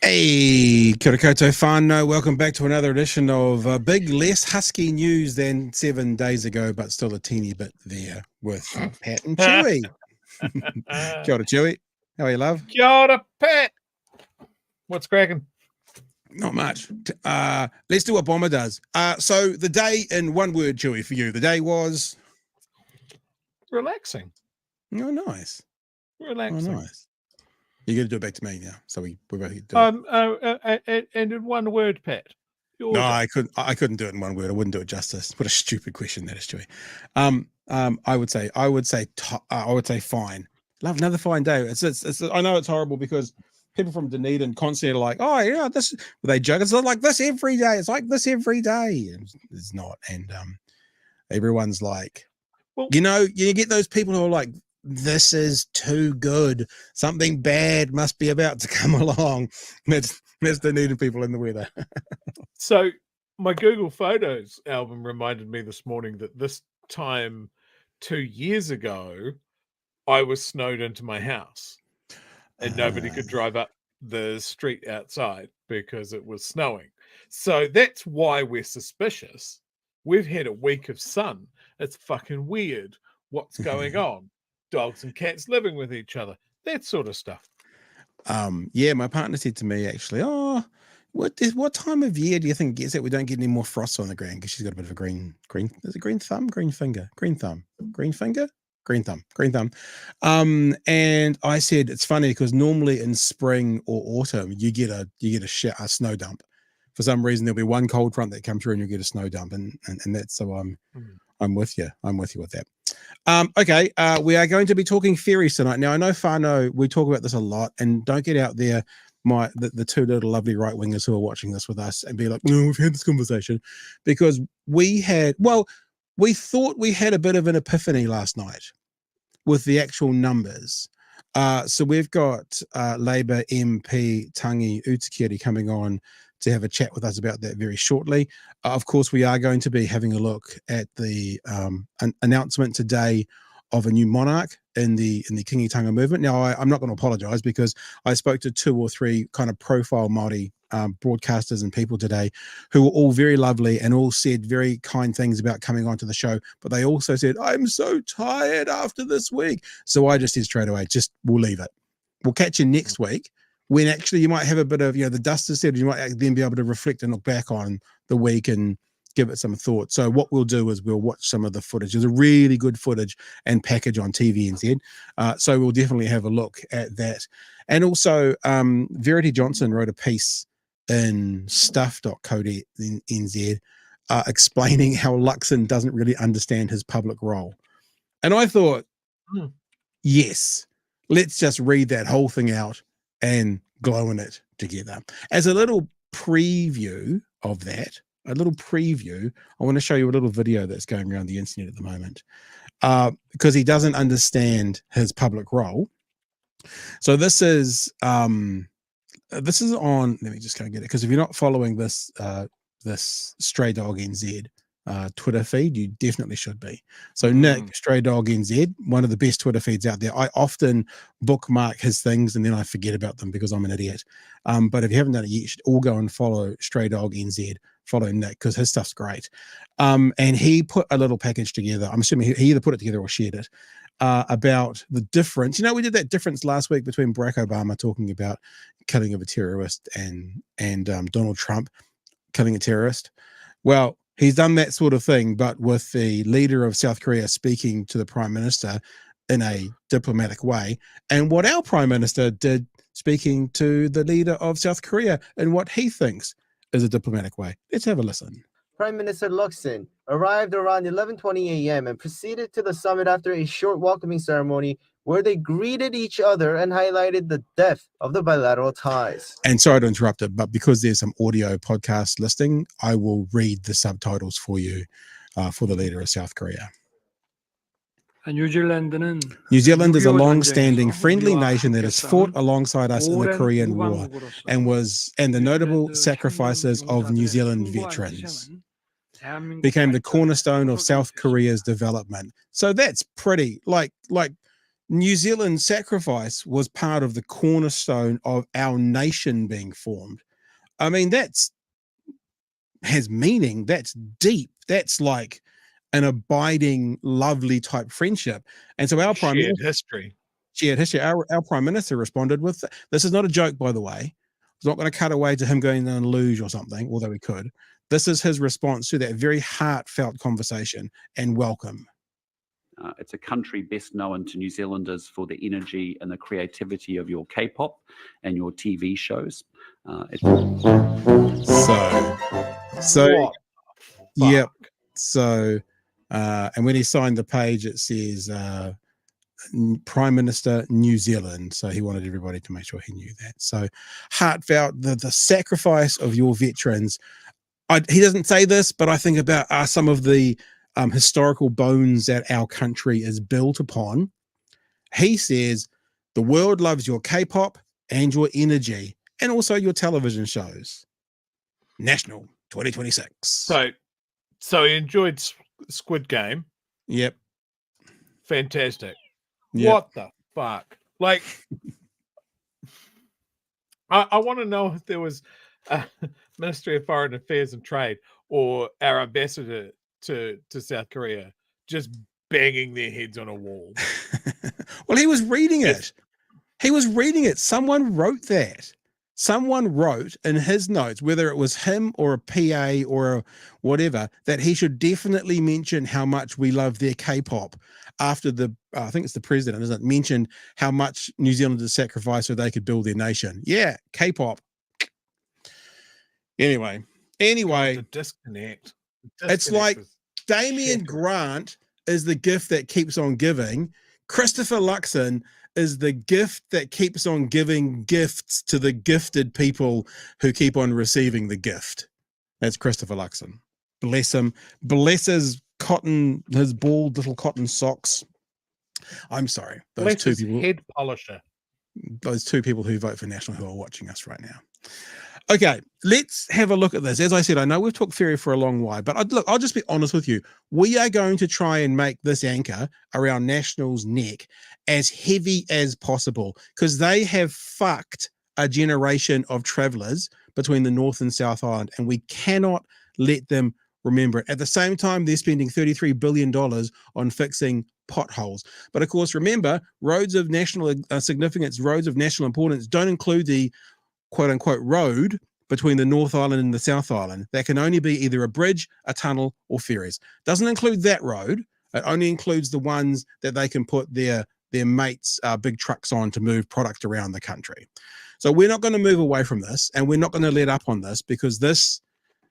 Hey, kia ora koutou whānau. Welcome back to another edition of Big Less Husky news than 7 days ago, but still a teeny bit there with Pat and Chewy. Kia ora, Chewy. How are you, love? Kia ora, Pat. What's cracking? Not much. Let's do what Bomber does. So the day in one word, Chewy, for you. The day was... Relaxing. Oh, nice. Relaxing. Oh, nice. You're going to do it back to me now, so we both get to do it. And in one word, Pat. No, I couldn't do it in one word. I wouldn't do it justice. What a stupid question that is, Chewy. I would say fine. Love another fine day. It's I know it's horrible because people from Dunedin constantly are like, oh yeah, they joke. It's like this every day. It's like this every day. It's not. And everyone's like, well, you get those people who are like, this is too good. Something bad must be about to come along. That's Dunedin people in the weather. So my Google Photos album reminded me this morning that this time 2 years ago, I was snowed into my house and nobody could drive up the street outside because it was snowing. So that's why we're suspicious. We've had a week of sun. It's fucking weird. What's going on? Dogs and cats living with each other, that sort of stuff. Yeah, my partner said to me actually, oh, what time of year do you think gets it we don't get any more frost on the ground? Because she's got a bit of a green is it green thumb, green finger, green thumb. And I said it's funny because normally in spring or autumn you get a snow dump. For some reason there'll be one cold front that comes through and you get a snow dump, and that's so I'm with you. I'm with you with that. Okay, we are going to be talking ferries tonight. Now, I know whānau, we talk about this a lot, and don't get out there the two little lovely right-wingers who are watching this with us and be like, no, we've had this conversation, because we thought we had a bit of an epiphany last night with the actual numbers. So we've got Labour MP Tangi Utikere coming on to have a chat with us about that very shortly. Of course, we are going to be having a look at the announcement today of a new monarch in the Kīngitanga Movement. Now, I'm not going to apologise because I spoke to 2 or 3 kind of profile Maori broadcasters and people today who were all very lovely and all said very kind things about coming onto the show, but they also said, I'm so tired after this week. So I just said straight away, we'll leave it. We'll catch you next week, when actually you might have a bit of, the dust has settled, you might then be able to reflect and look back on the week and give it some thought. So what we'll do is we'll watch some of the footage. There's a really good footage and package on TVNZ. So we'll definitely have a look at that. And also Verity Johnson wrote a piece in stuff.co.nz explaining how Luxon doesn't really understand his public role. And I thought, yes, let's just read that whole thing out and glowing it together. As a little preview of that, I want to show you a little video that's going around the internet at the moment, because he doesn't understand his public role. So this is on, let me just go and get it, because if you're not following this Stray Dog NZ Twitter feed, you definitely should be. So Nick, Stray Dog NZ, one of the best Twitter feeds out there. I often bookmark his things and then I forget about them because I'm an idiot. But if you haven't done it yet, you should all go and follow Stray Dog NZ, follow Nick, because his stuff's great. And he put a little package together. I'm assuming he either put it together or shared it, about the difference. We did that difference last week between Barack Obama talking about killing of a terrorist and Donald Trump killing a terrorist. Well, he's done that sort of thing, but with the leader of South Korea speaking to the prime minister in a diplomatic way, and what our prime minister did speaking to the leader of South Korea in what he thinks is a diplomatic way. Let's have a listen. Prime Minister Luxon, arrived around 11:20 a.m. and proceeded to the summit after a short welcoming ceremony where they greeted each other and highlighted the depth of the bilateral ties. And sorry to interrupt it, but because there's some audio podcast listing, I will read the subtitles for you for the leader of South Korea. New Zealand is a long-standing friendly nation that has fought alongside us in the Korean War and the notable sacrifices of New Zealand veterans became the cornerstone of South Korea's development. So that's pretty like New Zealand's sacrifice was part of the cornerstone of our nation being formed. I mean, has meaning. That's deep. That's like an abiding, lovely type friendship. And so our shared history. Our Prime Minister responded with, this is not a joke, by the way. It's not going to cut away to him going on a luge or something, although he could. This is his response to that very heartfelt conversation and welcome. It's a country best known to New Zealanders for the energy and the creativity of your K-pop and your TV shows. Yep. So, and when he signed the page, it says Prime Minister New Zealand. So he wanted everybody to make sure he knew that. So heartfelt, the sacrifice of your veterans. He doesn't say this, but I think about some of the historical bones that our country is built upon. He says, the world loves your K-pop and your energy and also your television shows. National 2026. So he enjoyed Squid Game. Yep. Fantastic. Yep. What the fuck? Like, I want to know if there was a Ministry of Foreign Affairs and Trade or our ambassador to South Korea just banging their heads on a wall. Well, he was reading it. He was reading it. Someone wrote that. Someone wrote in his notes, whether it was him or a PA or whatever, that he should definitely mention how much we love their K-pop after I think it's the president, isn't it, mentioned how much New Zealanders sacrificed so they could build their nation. Yeah, K-pop. Anyway. The disconnect. It's like Damien Grant is the gift that keeps on giving. Christopher Luxon is the gift that keeps on giving gifts to the gifted people who keep on receiving the gift. That's Christopher Luxon. Bless him. Bless his bald little cotton socks. I'm sorry. Bless his head polisher. Those two people who vote for National who are watching us right now. Okay, let's have a look at this. As I said, I know we've talked ferry for a long while, but I'll just be honest with you. We are going to try and make this anchor around National's neck as heavy as possible because they have fucked a generation of travellers between the North and South Island, and we cannot let them remember it. At the same time, they're spending $33 billion on fixing potholes. But of course, remember, roads of national significance, roads of national importance don't include the quote-unquote road between the North Island and the South Island. That can only be either a bridge, a tunnel, or ferries. Doesn't include that road. It only includes the ones that they can put their mates' big trucks on to move product around the country. So we're not going to move away from this, and we're not going to let up on this because this,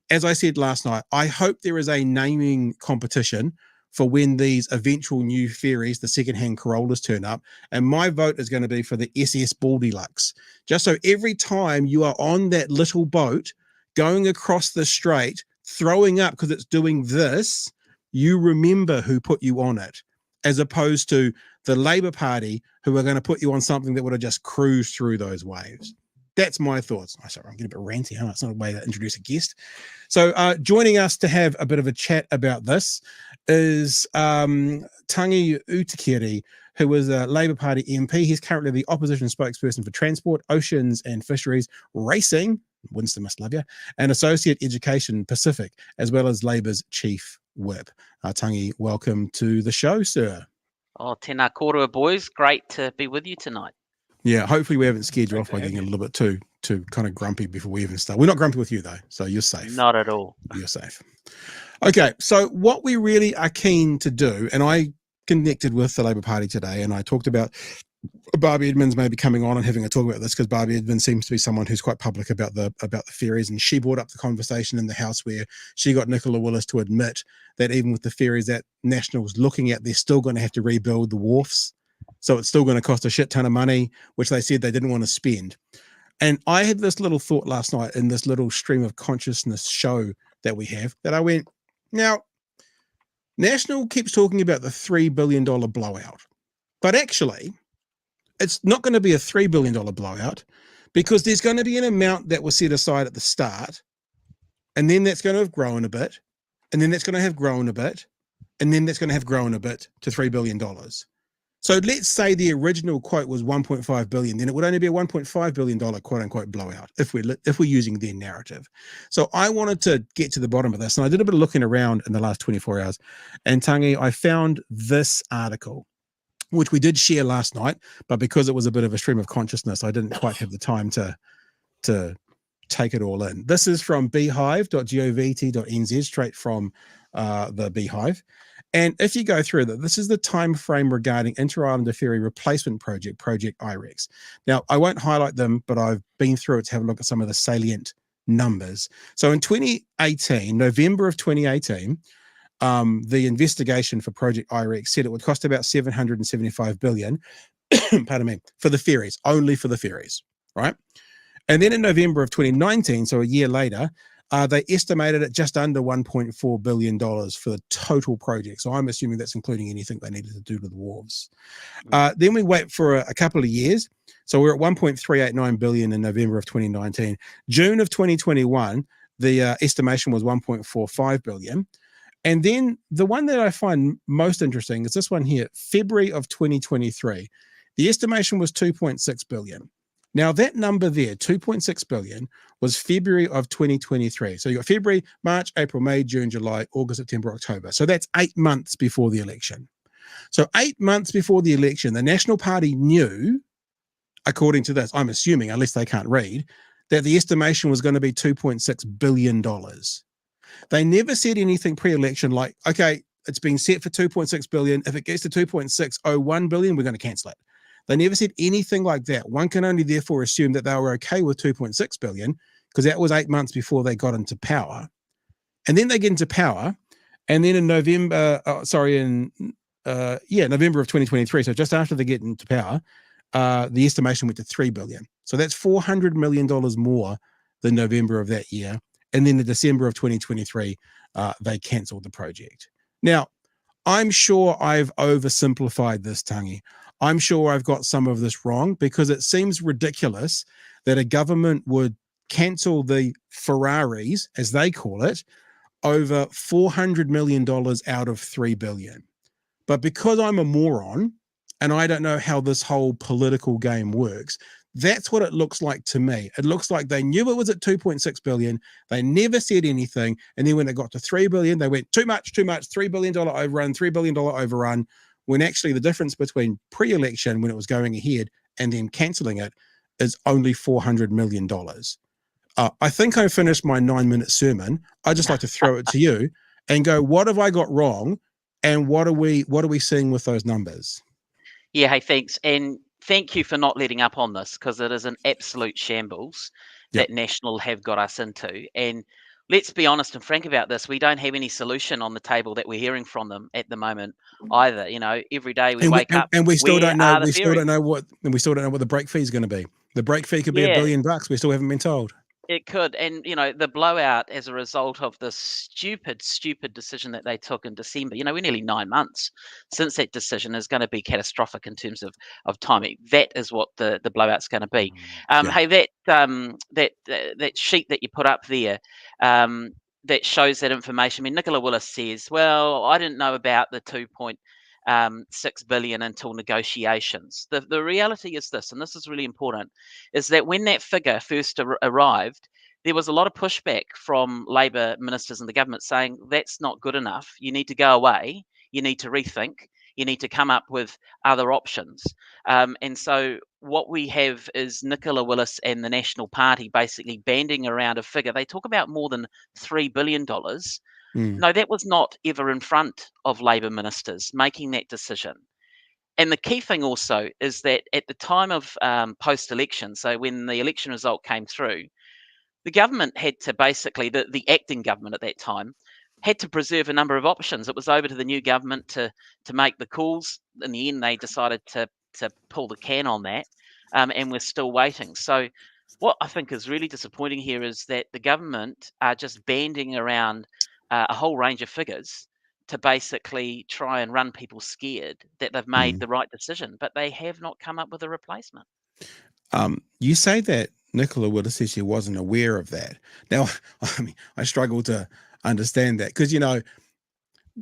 as I said last night, I hope there is a naming competition for when these eventual new ferries, the second-hand Corollas, turn up. And my vote is going to be for the SS Baldilux. Just so every time you are on that little boat going across the strait, throwing up because it's doing this, you remember who put you on it, as opposed to the Labour Party who are going to put you on something that would have just cruised through those waves. That's my thoughts. Oh, sorry, I'm getting a bit ranty. Huh? It's not a way to introduce a guest. So joining us to have a bit of a chat about this is Tangi Utikere, who is a Labour Party MP. He's currently the opposition spokesperson for Transport, Oceans and Fisheries, Racing, Winston must love you, and Associate Education Pacific, as well as Labour's Chief Whip. Tangi, welcome to the show, sir. Oh, tēnā kōrua, boys. Great to be with you tonight. Yeah, hopefully we haven't scared you off by getting a little bit too kind of grumpy before we even start. We're not grumpy with you though, so you're safe. Not at all. You're safe. Okay, so what we really are keen to do, and I connected with the Labour Party today, and I talked about Barbie Edmonds may be coming on and having a talk about this, because Barbie Edmonds seems to be someone who's quite public about the ferries, and she brought up the conversation in the House where she got Nicola Willis to admit that even with the ferries that National's looking at, they're still going to have to rebuild the wharfs, so it's still going to cost a shit ton of money, which they said they didn't want to spend. And I had this little thought last night in this little stream of consciousness show that we have, that I went, now, National keeps talking about the $3 billion blowout, but actually, it's not going to be a $3 billion blowout, because there's going to be an amount that was set aside at the start, and then that's going to have grown a bit, and then that's going to have grown a bit, and then that's going to have grown a bit to $3 billion. So let's say the original quote was 1.5 billion, then it would only be a $1.5 billion quote unquote blowout if we're using their narrative. So I wanted to get to the bottom of this, and I did a bit of looking around in the last 24 hours. And Tangi, I found this article, which we did share last night, but because it was a bit of a stream of consciousness, I didn't quite have the time to take it all in. This is from beehive.govt.nz, straight from the Beehive. And if you go through that, this is the time frame regarding Interislander ferry replacement project iRex. Now, I won't highlight them, but I've been through it to have a look at some of the salient numbers. So in 2018, November of 2018, the investigation for Project iRex said it would cost about $775 billion, pardon me, for the ferries, only for the ferries, right? And then in November of 2019, so a year later, they estimated it just under $1.4 billion for the total project. So I'm assuming that's including anything they needed to do to the wharves. Then we wait for a couple of years. So we're at 1.389 billion in November of 2019. June of 2021, the estimation was 1.45 billion. And then the one that I find most interesting is this one here, February of 2023. The estimation was 2.6 billion. Now that number there, 2.6 billion, was February of 2023. So you got February, March, April, May, June, July, August, September, October. So that's 8 months before the election. So 8 months before the election, the National Party knew, according to this, I'm assuming, unless they can't read, that the estimation was going to be $2.6 billion. They never said anything pre-election like, okay, it's been set for 2.6 billion. If it gets to 2.601 billion, we're going to cancel it. They never said anything like that. One can only therefore assume that they were okay with 2.6 billion, because that was 8 months before they got into power. And then they get into power, and then in November, November of 2023, so just after they get into power, the estimation went to 3 billion. So that's $400 million more than November of that year. And then in December of 2023, they cancelled the project. Now, I'm sure I've oversimplified this, Tangi. I'm sure I've got some of this wrong, because it seems ridiculous that a government would cancel the Ferraris, as they call it, over $400 million out of $3 billion. But because I'm a moron and I don't know how this whole political game works, that's what it looks like to me. It looks like they knew it was at 2.6 billion. They never said anything. And then when it got to 3 billion, they went too much, $3 billion overrun, $3 billion overrun. When actually the difference between pre-election, when it was going ahead, and then cancelling it, is only $400 million. I think I finished my 9-minute sermon. I'd just like to throw it to you and go, what have I got wrong? And what are we seeing with those numbers? Yeah, hey, thanks. And thank you for not letting up on this, because it is an absolute shambles that National have got us into. And let's be honest and frank about this. We don't have any solution on the table that we're hearing from them at the moment either. You know, every day we wake up and we still don't know. We still ferries? don't know what the break fee is going to be. The break fee could be $1 billion. We still haven't been told. It could. And, you know, the blowout as a result of the stupid decision that they took in December, you know, we're nearly 9 months since that decision, is going to be catastrophic in terms of timing. That is what the blowout's going to be. Hey, that sheet that you put up there, that shows that information. I mean, Nicola Willis says, well, I didn't know about the 2.6 billion until negotiations. The reality is this, and this is really important, is that when that figure first arrived, there was a lot of pushback from Labor ministers in the government saying that's not good enough. You need to go away. You need to rethink. You need to come up with other options. And so what we have is Nicola Willis and the National Party basically banding around a figure. They talk about more than $3 billion. No, that was not ever in front of Labor ministers making that decision. And the key thing also is that at the time of post-election, so when the election result came through, the government had to basically, the acting government at that time, had to preserve a number of options. It was over to the new government to make the calls. In the end, they decided to pull the can on that, and we're still waiting. So what I think is really disappointing here is that the government are just banding around a whole range of figures to basically try and run people scared that they've made the right decision, but they have not come up with a replacement. You say that Nicola Willis says she wasn't aware of that. Now, I mean, I struggle to understand that because, you know,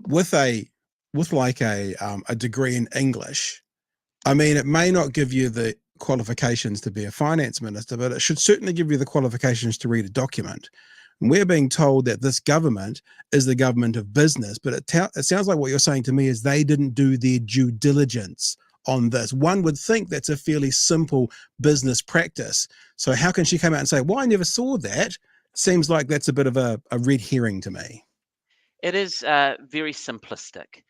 with like a degree in English, I mean, it may not give you the qualifications to be a finance minister, but it should certainly give you the qualifications to read a document. And we're being told that this government is the government of business, but it sounds like what you're saying to me is they didn't do their due diligence on this. One would think that's a fairly simple business practice. So how can she come out and say, well, I never saw that? Seems like that's a bit of a red herring to me. It is very simplistic.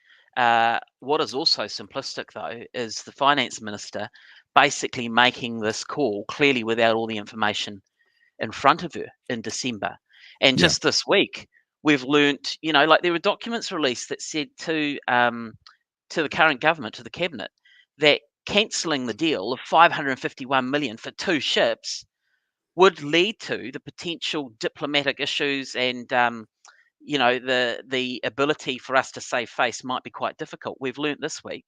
What is also simplistic, though, is the finance minister basically making this call clearly without all the information in front of her in December. And just this week, we've learnt, you know, like there were documents released that said to the current government, to the cabinet, that cancelling the deal of 551 million for 2 ships would lead to the potential diplomatic issues and you know, the ability for us to save face might be quite difficult. We've learnt this week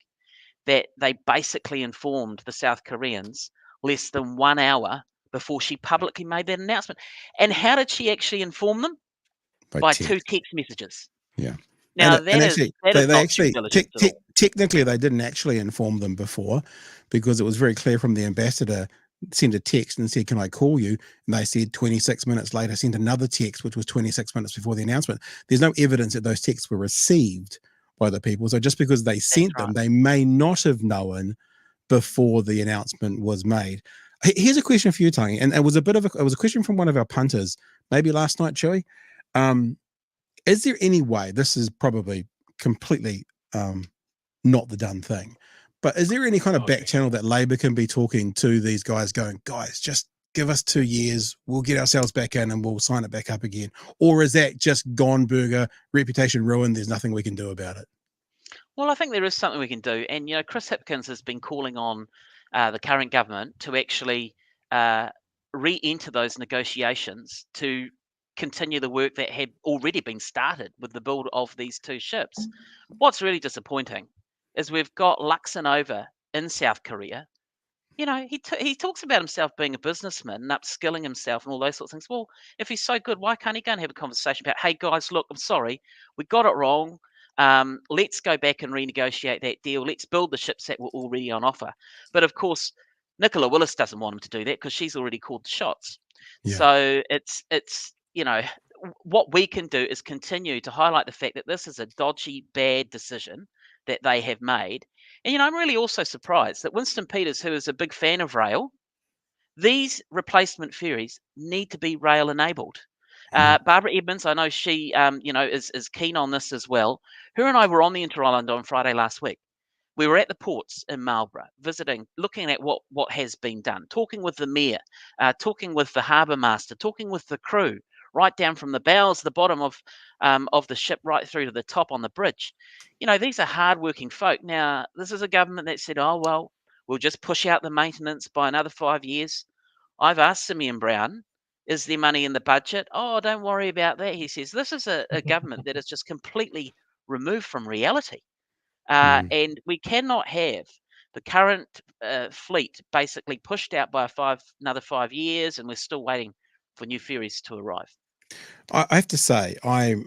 that they basically informed the South Koreans less than 1 hour before she publicly made that announcement. And how did she actually inform them? By 2 text messages. Yeah. Now and that actually, is they not actually due diligence at all. technically they didn't actually inform them before, because it was very clear from the ambassador sent a text and said, can I call you? And they said 26 minutes later, sent another text, which was 26 minutes before the announcement. There's no evidence that those texts were received by the people. So just because they sent them, they may not have known before the announcement was made. Here's a question for you, Tangi. And it was a question from one of our punters, maybe last night, Chewy. Is there any way, this is probably completely not the done thing, but is there any kind of back channel that Labor can be talking to these guys going, guys, just give us 2 years, we'll get ourselves back in and we'll sign it back up again? Or is that just gone burger, reputation ruined, there's nothing we can do about it? Well, I think there is something we can do. And, you know, Chris Hipkins has been calling on the current government to actually re-enter those negotiations to continue the work that had already been started with the build of these 2 ships. What's really disappointing is we've got Luxon over in South Korea. You know, he talks about himself being a businessman and upskilling himself and all those sorts of things. Well, if he's so good, why can't he go and have a conversation about, hey, guys, look, I'm sorry, we got it wrong. Let's go back and renegotiate that deal. Let's build the ships that were already on offer. But, of course, Nicola Willis doesn't want him to do that because she's already called the shots. Yeah. So it's you know, what we can do is continue to highlight the fact that this is a dodgy, bad decision that they have made. And, you know, I'm really also surprised that Winston Peters, who is a big fan of rail, these replacement ferries need to be rail enabled. Barbara Edmonds, I know she, you know, is keen on this as well. Her and I were on the Interislander on Friday last week. We were at the ports in Marlborough, visiting, looking at what has been done, talking with the mayor, talking with the harbour master, talking with the crew, right down from the bows, the bottom of the ship, right through to the top on the bridge. You know, these are hardworking folk. Now, this is a government that said, oh, well, we'll just push out the maintenance by another 5 years. I've asked Simeon Brown, is there money in the budget? Oh, don't worry about that, he says. This is a government that is just completely removed from reality. And we cannot have the current fleet basically pushed out by another 5 years, and we're still waiting for new ferries to arrive. I have to say, I'm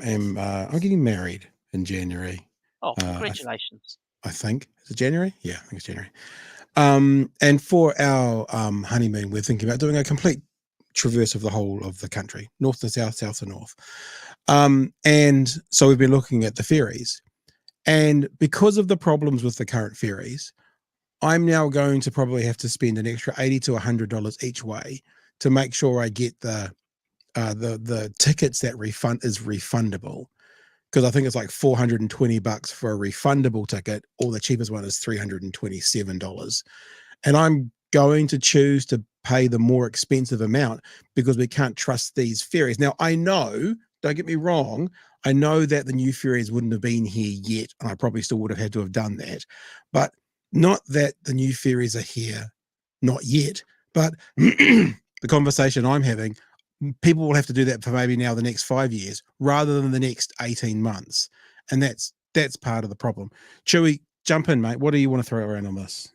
getting married in January. Oh, congratulations. I think. Is it January? Yeah, I think it's January. And for our honeymoon, we're thinking about doing a complete traverse of the whole of the country, north to south, south to north. And so we've been looking at the ferries. And because of the problems with the current ferries, I'm now going to probably have to spend an extra $80 to $100 each way to make sure I get the tickets that is refundable because I think it's like $420 for a refundable ticket, or the cheapest one is $327. And I'm going to choose to pay the more expensive amount because we can't trust these ferries. Now, I know, don't get me wrong, I know that the new ferries wouldn't have been here yet, and I probably still would have had to have done that. But not that the new ferries are here, not yet. But the conversation I'm having, people will have to do that for maybe now the next 5 years rather than the next 18 months. And that's part of the problem. Chewy, jump in, mate. What do you want to throw around on this?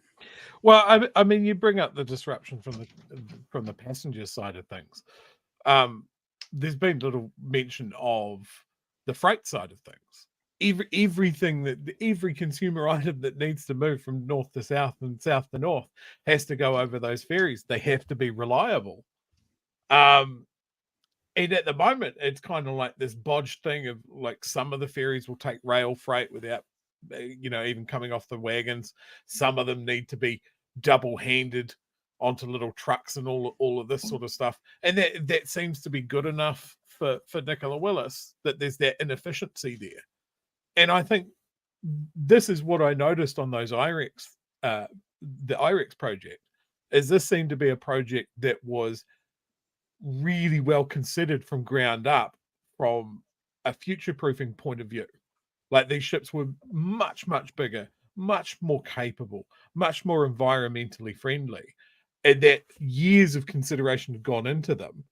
Well, I mean, you bring up the disruption from the passenger side of things. There's been little mention of the freight side of things. Every consumer item that needs to move from north to south and south to north has to go over those ferries. They have to be reliable. And at the moment, it's kind of like this bodged thing of like some of the ferries will take rail freight without, even coming off the wagons. Some of them need to be double-handed onto little trucks and all of this sort of stuff. And that seems to be good enough for Nicola Willis, that there's that inefficiency there. And I think this is what I noticed on those iRex, the iRex project, is this seemed to be a project that was really well considered from ground up from a future-proofing point of view. Like, these ships were much, much bigger, much more capable, much more environmentally friendly, and that years of consideration had gone into them.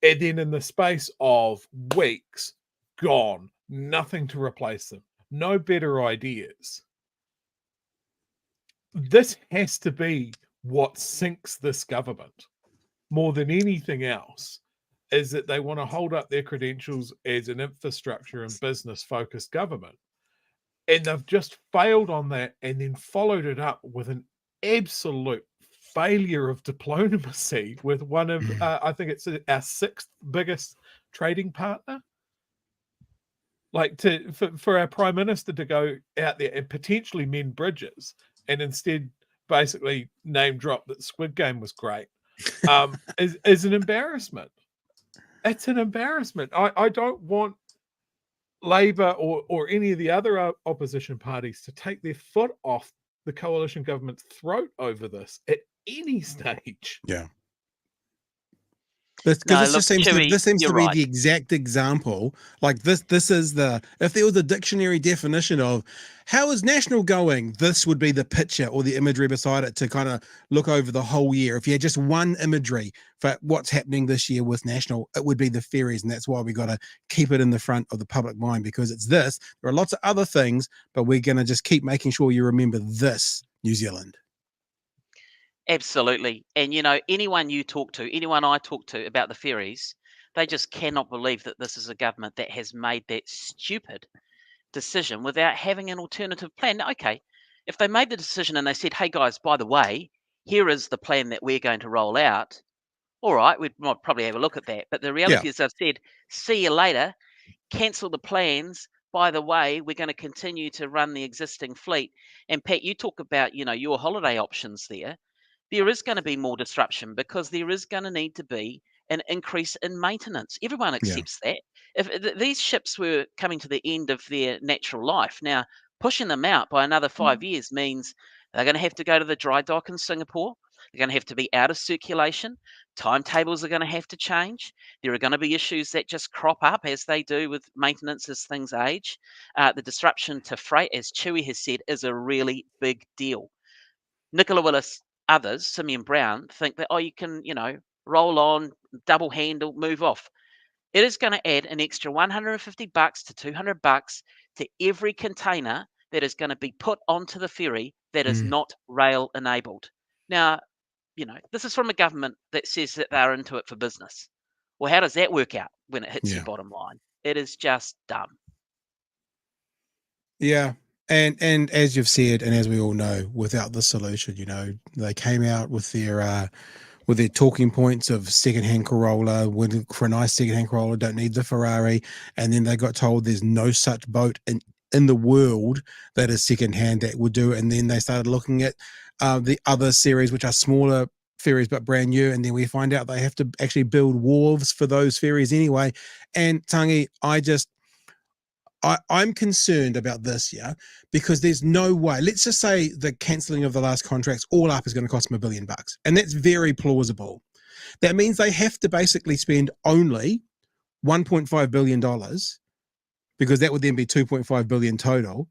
And then in the space of weeks, gone, nothing to replace them, no better ideas. This has to be what sinks this government more than anything else, is that they want to hold up their credentials as an infrastructure and business-focused government. And they've just failed on that, and then followed it up with an absolute failure of diplomacy with one of, I think it's our sixth biggest trading partner. Like, for our Prime Minister to go out there and potentially mend bridges, and instead basically name drop that Squid Game was great, is an embarrassment. It's an embarrassment. I don't want Labour or any of the other opposition parties to take their foot off the coalition government's throat over this at any stage. Yeah. Because this seems to be the exact example. Like, this is if there was a dictionary definition of how is National going, this would be the picture or the imagery beside it to kind of look over the whole year. If you had just one imagery for what's happening this year with National, it would be the ferries. And that's why we got to keep it in the front of the public mind, because it's this. There are lots of other things, but we're going to just keep making sure you remember this, New Zealand. Absolutely. And, anyone I talk to about the ferries, they just cannot believe that this is a government that has made that stupid decision without having an alternative plan. Now, okay, if they made the decision and they said, hey, guys, by the way, here is the plan that we're going to roll out, all right, we might probably have a look at that. But the reality is they've said, see you later, cancel the plans. By the way, we're going to continue to run the existing fleet. And Pat, you talk about, your holiday options there. There is going to be more disruption because there is going to need to be an increase in maintenance. Everyone accepts that. If these ships were coming to the end of their natural life, now pushing them out by another 5 years means they're going to have to go to the dry dock in Singapore. They're going to have to be out of circulation. Timetables are going to have to change. There are going to be issues that just crop up as they do with maintenance as things age. The disruption to freight, as Chewy has said, is a really big deal. Nicola Willis, others, Simeon Brown, think that, you can, roll on, double handle, move off. It is going to add an extra $150 to $200 to every container that is going to be put onto the ferry that is not rail enabled. Now, this is from a government that says that they're into it for business. Well, how does that work out when it hits your bottom line? It is just dumb. Yeah. And as you've said, and as we all know, without the solution, they came out with their talking points of secondhand Corolla. For a nice secondhand Corolla, don't need the Ferrari. And then they got told there's no such boat in the world that is secondhand that would do it. And then they started looking at the other series, which are smaller ferries but brand new. And then we find out they have to actually build wharves for those ferries anyway. And Tangi, I'm concerned about this, yeah, because there's no way. Let's just say the cancelling of the last contracts all up is going to cost them $1 billion, and that's very plausible. That means they have to basically spend only $1.5 billion, because that would then be $2.5 billion total,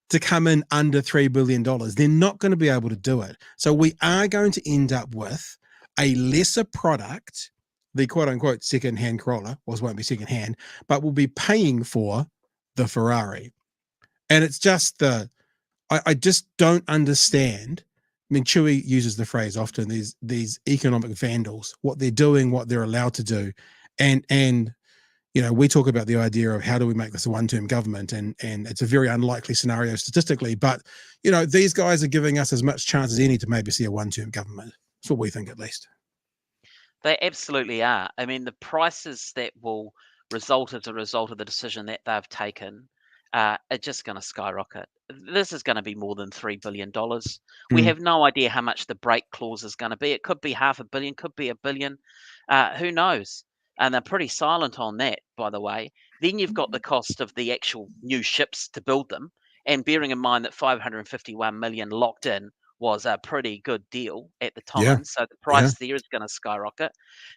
to come in under $3 billion. They're not going to be able to do it. So we are going to end up with a lesser product. The quote unquote second-hand Corolla, well, it won't be second-hand, but we'll be paying for the Ferrari. And it's just I just don't understand. I mean, Chewy uses the phrase often, these economic vandals, what they're doing, what they're allowed to do. And you know, we talk about the idea of how do we make this a one-term government, and it's a very unlikely scenario statistically, but you know, these guys are giving us as much chance as any to maybe see a one-term government. That's what we think, at least. They absolutely are. I mean, the prices that will result as a result of the decision that they've taken are just going to skyrocket. This is going to be more than $3 billion. We have no idea how much the break clause is going to be. It could be $500 million, could be $1 billion. Who knows? And they're pretty silent on that, by the way. Then you've got the cost of the actual new ships to build them. And bearing in mind that $551 million locked in was a pretty good deal at the time. Yeah. So the price there is going to skyrocket.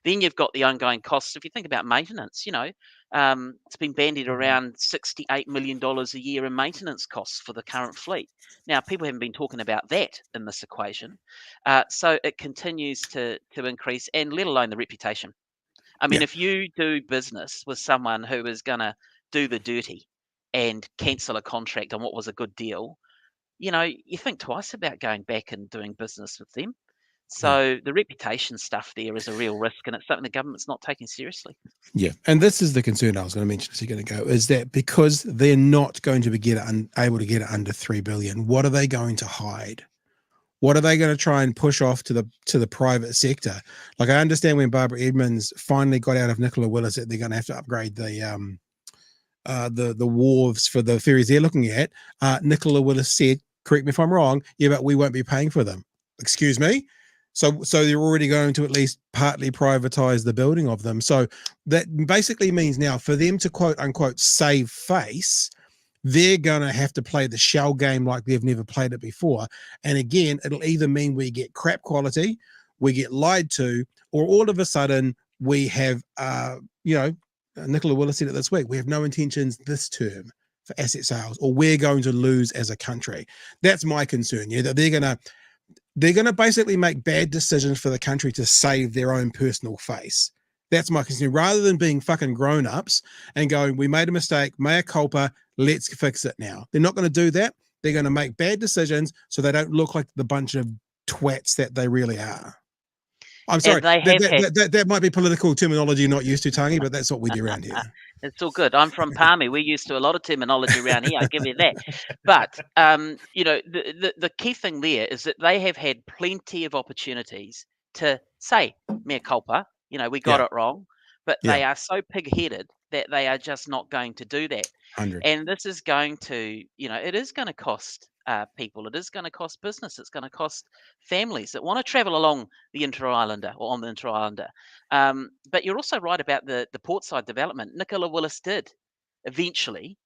Then you've got the ongoing costs. If you think about maintenance, you know, it's been bandied around $68 million a year in maintenance costs for the current fleet. Now, people haven't been talking about that in this equation. So it continues to increase, and let alone the reputation. I mean, if you do business with someone who is going to do the dirty and cancel a contract on what was a good deal, you know, you think twice about going back and doing business with them. So the reputation stuff there is a real risk, and it's something the government's not taking seriously. Yeah, and this is the concern I was going to mention a second ago, is that because they're not going to be able to get it under $3 billion, what are they going to hide? What are they going to try and push off to the private sector? Like, I understand when Barbara Edmonds finally got out of Nicola Willis that they're going to have to upgrade the wharves for the ferries they're looking at. Nicola Willis said, correct me if I'm wrong, yeah, but we won't be paying for them. Excuse me? So they're already going to at least partly privatize the building of them. So that basically means now for them to quote unquote save face, they're going to have to play the shell game like they've never played it before. And again, it'll either mean we get crap quality, we get lied to, or all of a sudden we have, you know, Nicola Willis said it this week, we have no intentions this term for asset sales, or we're going to lose as a country. That's my concern. Yeah, that they're going to basically make bad decisions for the country to save their own personal face. That's my concern. Rather than being fucking grown-ups and going, we made a mistake, mea culpa, let's fix it now. They're not going to do that. They're going to make bad decisions so they don't look like the bunch of twats that they really are. I'm sorry, that might be political terminology you're not used to, Tangi, but that's what we do around here. It's all good. I'm from Palmy. We're used to a lot of terminology around here. I'll give you that. But, you know, the key thing there is that they have had plenty of opportunities to say, mea culpa, you know, we got it wrong. But they are so pig-headed that they are just not going to do that. 100. And this is going to, you know, it is going to cost people. It is going to cost business. It's going to cost families that want to travel along the Interislander or on the Interislander. But you're also right about the portside development. Nicola Willis did eventually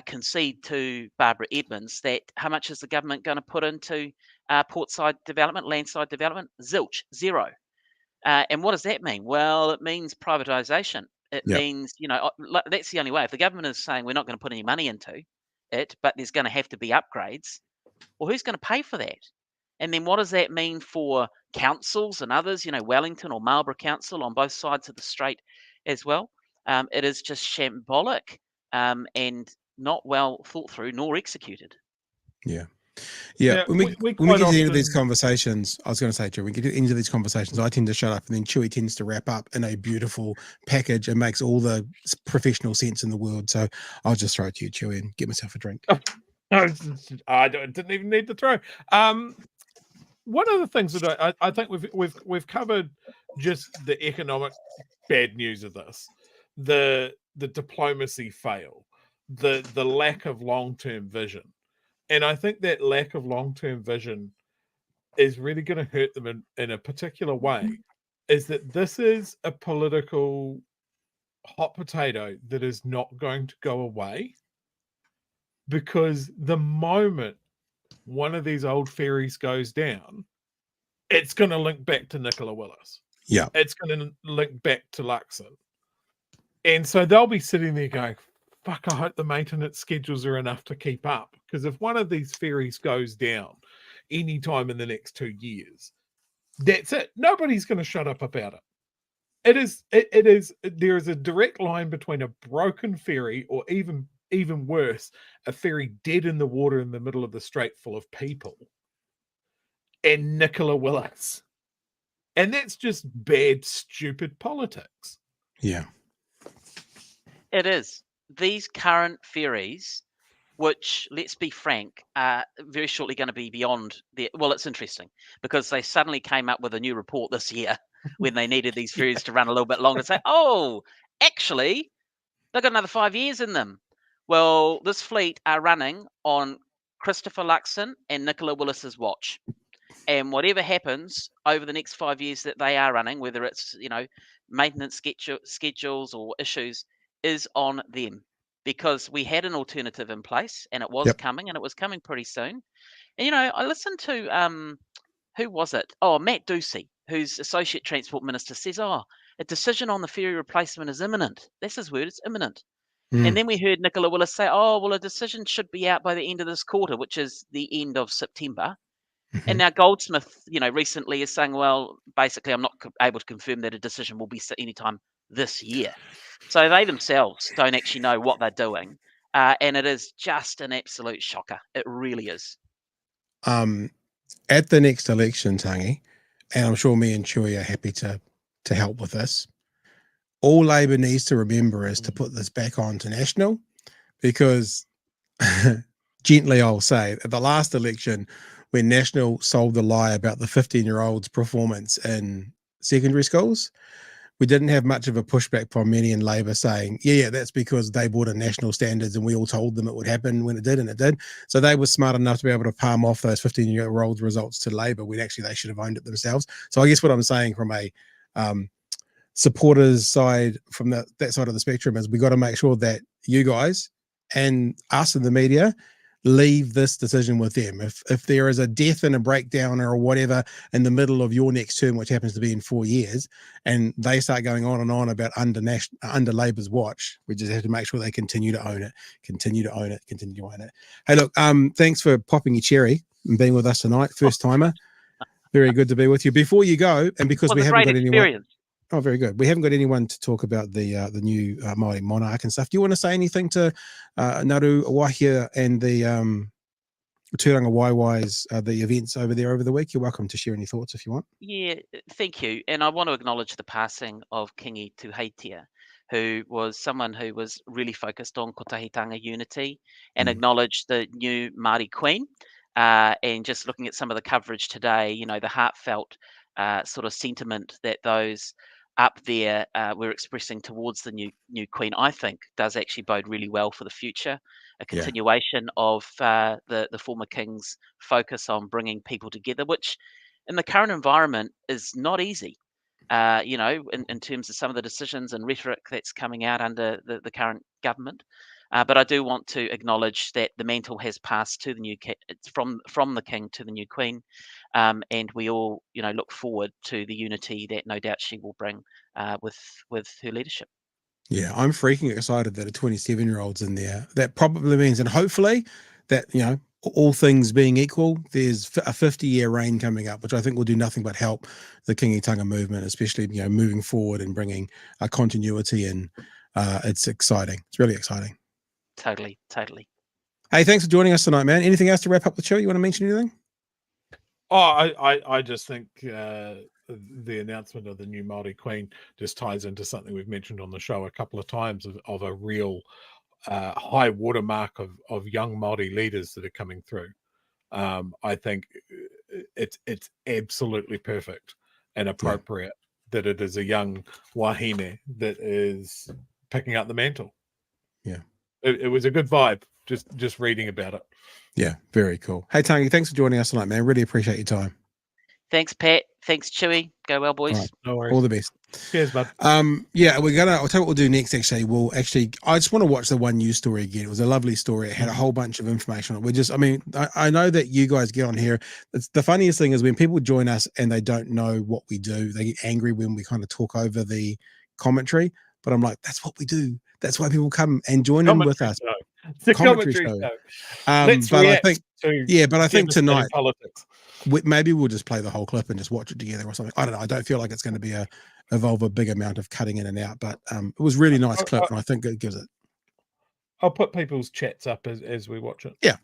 concede to Barbara Edmonds that how much is the government going to put into portside development, landside development? Zilch, zero. And what does that mean? Well, it means privatisation. It means, you know, that's the only way. If the government is saying we're not going to put any money into it, but there's going to have to be upgrades, well, who's going to pay for that? And then what does that mean for councils and others, you know, Wellington or Marlborough Council on both sides of the strait as well? It is just shambolic and not well thought through nor executed. Yeah. When we get to the end of these conversations, I was going to say, Joe, we get to the end of these conversations, I tend to shut up, and then Chewy tends to wrap up in a beautiful package and makes all the professional sense in the world. So I'll just throw it to you, Chewy, and get myself a drink. I didn't even need to throw. One of the things that I think we've covered just the economic bad news of this, the diplomacy fail, the lack of long-term vision. And I think that lack of long-term vision is really going to hurt them in a particular way, is that this is a political hot potato that is not going to go away. because the moment one of these old ferries goes down, it's going to link back to Nicola Willis. Yeah. It's going to link back to Luxon. And so they'll be sitting there going, fuck, I hope the maintenance schedules are enough to keep up. Because if one of these ferries goes down anytime in the next 2 years, that's it. Nobody's going to shut up about it. There is a direct line between a broken ferry, or even worse, a ferry dead in the water in the middle of the strait full of people, and Nicola Willis. And that's just bad, stupid politics. Yeah. It is. These current ferries, which, let's be frank, are very shortly going to be beyond their... Well, it's interesting because they suddenly came up with a new report this year when they needed these ferries to run a little bit longer. Say, oh, actually, they've got another 5 years in them. Well, this fleet are running on Christopher Luxon and Nicola Willis's watch. And whatever happens over the next 5 years that they are running, whether it's, maintenance schedules or issues, is on them. Because we had an alternative in place and it was coming, and it was coming pretty soon. And, I listened to, who was it? Oh, Matt Ducey, who's Associate Transport Minister, says, a decision on the ferry replacement is imminent. That's his word, it's imminent. And then we heard Nicola Willis say, a decision should be out by the end of this quarter, which is the end of September. And now Goldsmith, recently is saying, well, basically, I'm not able to confirm that a decision will be anytime this year. So they themselves don't actually know what they're doing. And it is just an absolute shocker. It really is. At the next election, Tangi, and I'm sure me and Chewy are happy to help with this, all Labor needs to remember is to put this back on to National, because gently I'll say, at the last election, when National sold the lie about the 15-year-olds' performance in secondary schools, we didn't have much of a pushback from many in Labor saying, yeah, that's because they brought in national standards and we all told them it would happen when it did, and it did. So they were smart enough to be able to palm off those 15-year-olds results to Labor when actually they should have owned it themselves. So I guess what I'm saying from a supporters side, from that side of the spectrum, is we got to make sure that you guys and us in the media leave this decision with them. If there is a death and a breakdown or whatever in the middle of your next term, which happens to be in 4 years, and they start going on and on about under Labor's watch, we just have to make sure they continue to own it. Hey, look, thanks for popping your cherry and being with us tonight. First timer. Very good to be with you. Before you go, and because we haven't got anyone. Oh, very good. We haven't got anyone to talk about the new Maori monarch and stuff. Do you want to say anything to Naru Wahia and the Tūranga Waiwais, the events over there over the week? You're welcome to share any thoughts if you want. Yeah, thank you. And I want to acknowledge the passing of Kīngi Tūheitia, who was someone who was really focused on kotahitanga unity, and acknowledge the new Maori Queen. And just looking at some of the coverage today, the heartfelt sort of sentiment that those up there were expressing towards the new Queen, I think does actually bode really well for the future. A continuation of the former King's focus on bringing people together, which in the current environment is not easy, in terms of some of the decisions and rhetoric that's coming out under the current government. But I do want to acknowledge that the mantle has passed to the new from the King to the new Queen, and we all, look forward to the unity that no doubt she will bring with her leadership. Yeah, I'm freaking excited that a 27-year-old's in there. That probably means, and hopefully, that all things being equal, there's a 50-year reign coming up, which I think will do nothing but help the Kingitanga movement, especially moving forward and bringing a continuity in. It's exciting. It's really exciting. Totally. Hey, thanks for joining us tonight, man. Anything else to wrap up the show? You want to mention anything? Oh, I just think the announcement of the new Maori Queen just ties into something we've mentioned on the show a couple of times of a real high watermark of young Maori leaders that are coming through. I think it's absolutely perfect and appropriate that it is a young wahine that is picking up the mantle. Yeah. It was a good vibe, just reading about it. Yeah, very cool. Hey, Tangi, thanks for joining us tonight, man. Really appreciate your time. Thanks, Pat. Thanks, Chewy. Go well, boys. Right. No worries. All the best. Cheers, bud. Yeah, I'll tell you what we'll do next. Actually, I just want to watch the one news story again. It was a lovely story. It had a whole bunch of information on it. I know that you guys get on here. The funniest thing is when people join us and they don't know what we do, they get angry when we kind of talk over the commentary. But I'm like, that's what we do. That's why people come and join in with us. It's a commentary show. Let's but react I think, to but I think devastating tonight, politics. maybe we'll just play the whole clip and just watch it together or something. I don't know. I don't feel like it's going to involve a big amount of cutting in and out, but it was really nice clip, and I think it gives it. I'll put people's chats up as we watch it. Yeah,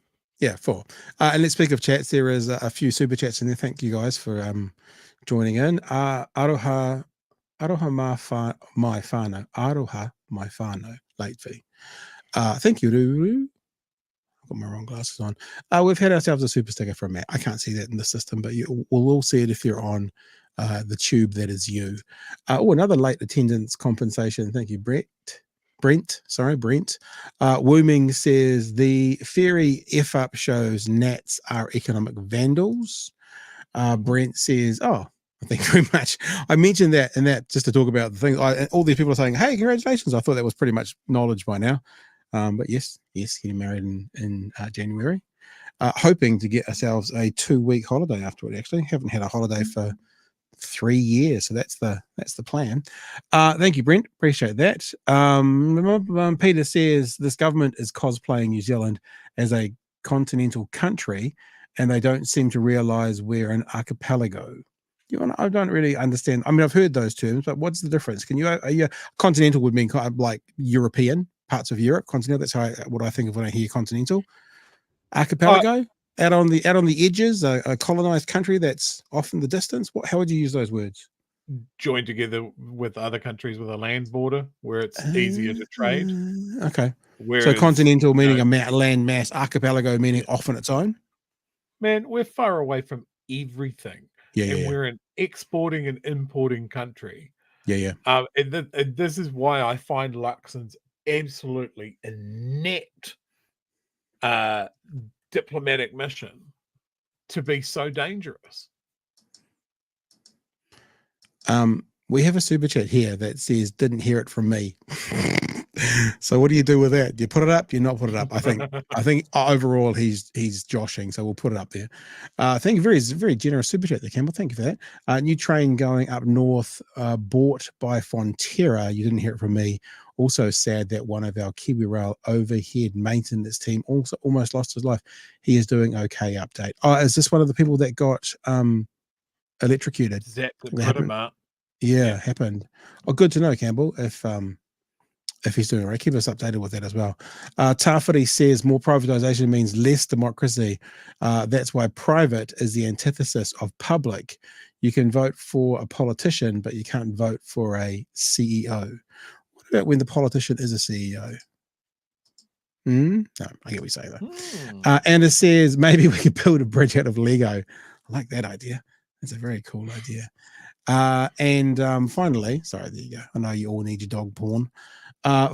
and let's speak of chats. There is a few super chats in there. Thank you guys for joining in. Aroha my whānau, late fee. Thank you, Ruru. I've got my wrong glasses on. We've had ourselves a super sticker from Matt. I can't see that in the system, but we'll all see it if you're on the tube that is you. Another late attendance compensation. Thank you, Brent. Wooming says the ferry F-up shows Nats are economic vandals. Brent says, thank you very much. I mentioned that and that just to talk about the thing. All these people are saying, hey, congratulations. I thought that was pretty much knowledge by now. But yes, getting married in January. Hoping to get ourselves a 2-week holiday afterward. Actually, haven't had a holiday for 3 years, so that's the plan. Thank you, Brent. Appreciate that. Peter says this government is cosplaying New Zealand as a continental country, and they don't seem to realise we're an archipelago. I don't really understand. I mean, I've heard those terms, but what's the difference? Continental would mean kind of like European parts of Europe. Continental. That's what I think of when I hear continental. Archipelago, out on the edges, a colonized country that's off in the distance. How would you use those words? Joined together with other countries with a land border where it's easier to trade. Okay. Whereas, so continental meaning a land mass, archipelago meaning off on its own. Man, we're far away from everything. Yeah. We're an exporting and importing country. Yeah. And this is why I find Luxon's absolutely inept diplomatic mission to be so dangerous. We have a super chat here that says didn't hear it from me. So what do you do with that? Do you put it up? Do you not put it up? I think overall he's joshing, so we'll put it up there. Thank you, very generous super chat there, Campbell. Thank you for that. New train going up north, bought by Fonterra. You didn't hear it from me. Also sad that one of our Kiwi Rail overhead maintenance team also almost lost his life. He is doing okay. Update. Is this one of the people that got electrocuted? Exactly. Happened. Good to know, Campbell. If he's doing right, keep us updated with that as well. Tawhiri says more privatization means less democracy. That's why private is the antithesis of public. You can vote for a politician, but you can't vote for a CEO. What about when the politician is a CEO? No, I get what you say though. And it says maybe we could build a bridge out of Lego. I like that idea. That's a very cool idea. And finally, sorry, there you go. I know you all need your dog porn.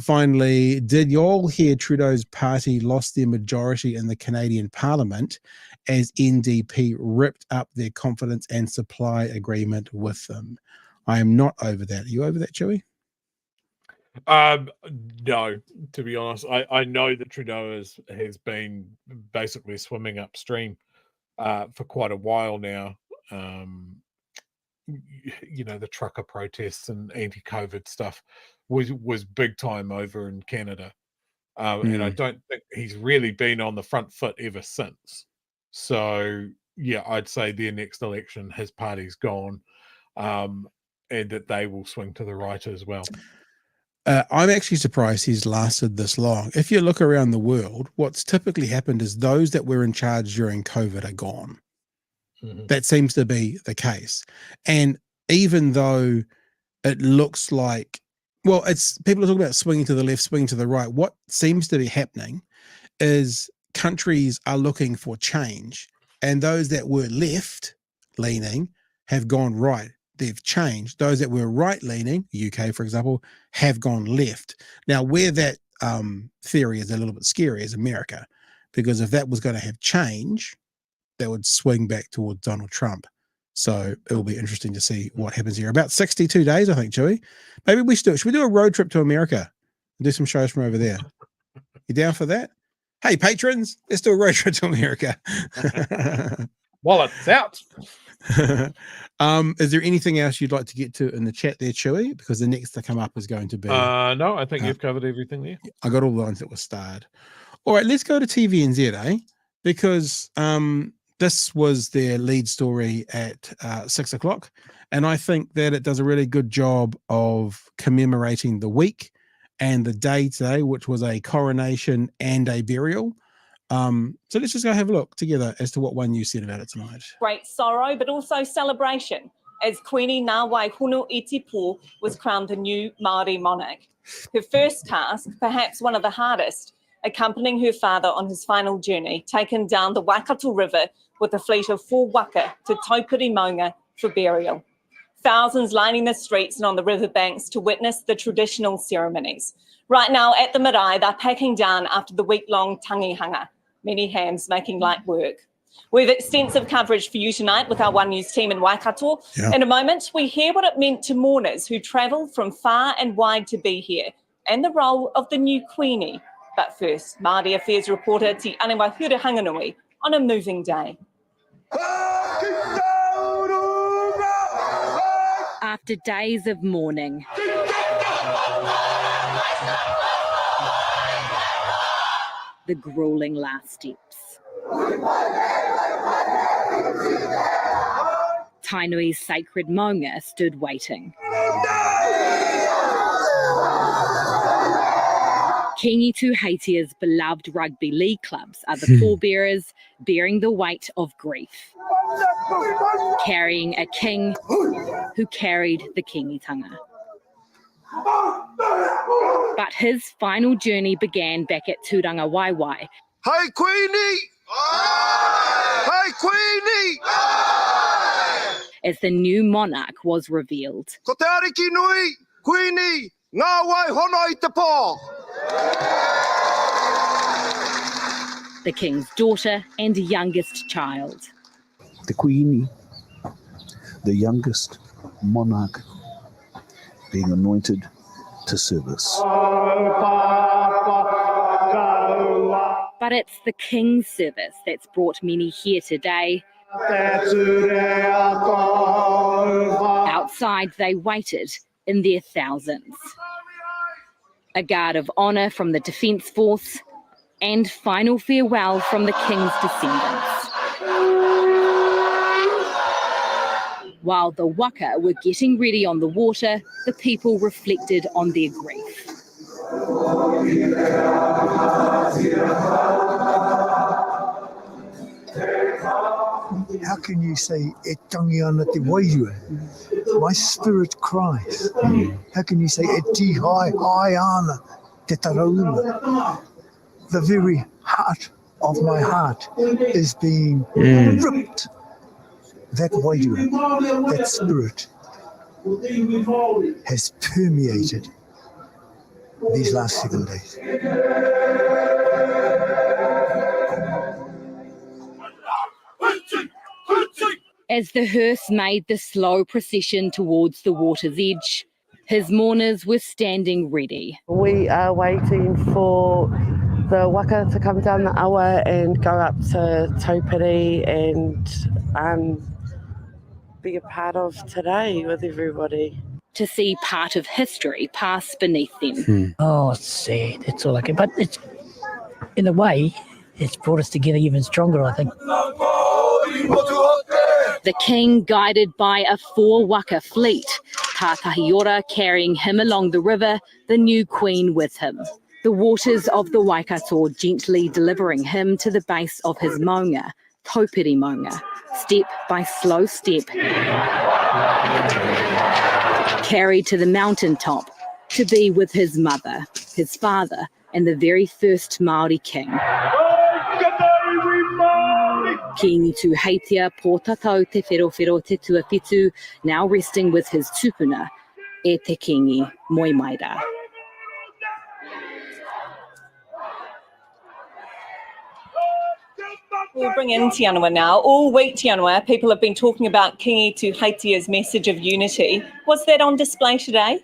Finally, did you all hear Trudeau's party lost their majority in the Canadian Parliament as NDP ripped up their confidence and supply agreement with them? I am not over that. Are you over that, Chewy? No, to be honest. I know that Trudeau has been basically swimming upstream for quite a while now. The trucker protests and anti-COVID stuff was big time over in Canada. And I don't think he's really been on the front foot ever since. So, yeah, I'd say their next election, his party's gone, and that they will swing to the right as well. I'm actually surprised he's lasted this long. If you look around the world, what's typically happened is those that were in charge during COVID are gone. That seems to be the case. And even though it looks like, it's people are talking about swinging to the left, swinging to the right. What seems to be happening is countries are looking for change, and those that were left leaning have gone right. They've changed. Those that were right leaning, UK, for example, have gone left. Now, where that theory is a little bit scary is America, because if that was going to have change, that would swing back towards Donald Trump. So it'll be interesting to see what happens here. About 62 days, I think, Chewy. Maybe should we do a road trip to America and do some shows from over there? You down for that? Hey, patrons, let's do a road trip to America. While it's out. Is there anything else you'd like to get to in the chat there, Chewy? Because the next to come up is going to be... No, I think you've covered everything there. I got all the ones that were starred. All right, let's go to TVNZ, eh? Because this was their lead story at 6 o'clock. And I think that it does a really good job of commemorating the week and the day today, which was a coronation and a burial. So let's just go have a look together as to what one you said about it tonight. Great sorrow, but also celebration, as Queenie Ngā Wai hono was crowned the new Maori monarch. Her first task, perhaps one of the hardest, accompanying her father on his final journey, taken down the Waikato River with a fleet of 4 waka to Taupiri Maunga for burial. Thousands lining the streets and on the riverbanks to witness the traditional ceremonies. Right now at the marae, they're packing down after the week-long tangihanga, many hands making light work. We have extensive coverage for you tonight with our One News team in Waikato. Yeah. In a moment, we hear what it meant to mourners who travelled from far and wide to be here, and the role of the new Queenie. But first, Māori Affairs reporter Te Aniwa Hurehanganui on a moving day. After days of mourning, the grueling last steps. Tainui's sacred maunga stood waiting. Kīngi Tūheitia's beloved rugby league clubs are the pallbearers bearing the weight of grief, carrying a king who carried the Kingitanga. But his final journey began back at Tūranga Waiwai. Hey Queenie! Hey Queenie! As the new monarch was revealed. Ko te Arikinui, Queenie, Ngā Wai hono I te pō. The king's daughter and youngest child. The Queenie, the youngest monarch, being anointed to service. But it's the king's service that's brought many here today. Outside they waited in their thousands. A guard of honour from the Defence Force and final farewell from the king's descendants. While the waka were getting ready on the water, the people reflected on their grief. How can you say, e tangi ana te wairua? My spirit cries. How can you say, e ti hai ana te tarauna? The very heart of my heart is being ripped. That wairua, that spirit has permeated these last 7 days. As the hearse made the slow procession towards the water's edge, his mourners were standing ready. We are waiting for the waka to come down the awa and go up to Taupiri and be a part of today with everybody. To see part of history pass beneath them. Oh, it's sad. It's all I can. But it's, in a way, it's brought us together even stronger, I think. The king guided by a 4 waka fleet, Tātahiora carrying him along the river, the new queen with him. The waters of the Waikato gently delivering him to the base of his maunga, Taupiri Maunga, step by slow step, carried to the mountaintop to be with his mother, his father, and the very first Maori king. Kīngi Tūheitia pō tatau te wherowhero te tuawhitu, now resting with his tupuna, e te kingi moimaira. We'll bring in Tianua now. All week, Tianua, people have been talking about Kīngi Tūheitia's message of unity. Was that on display today?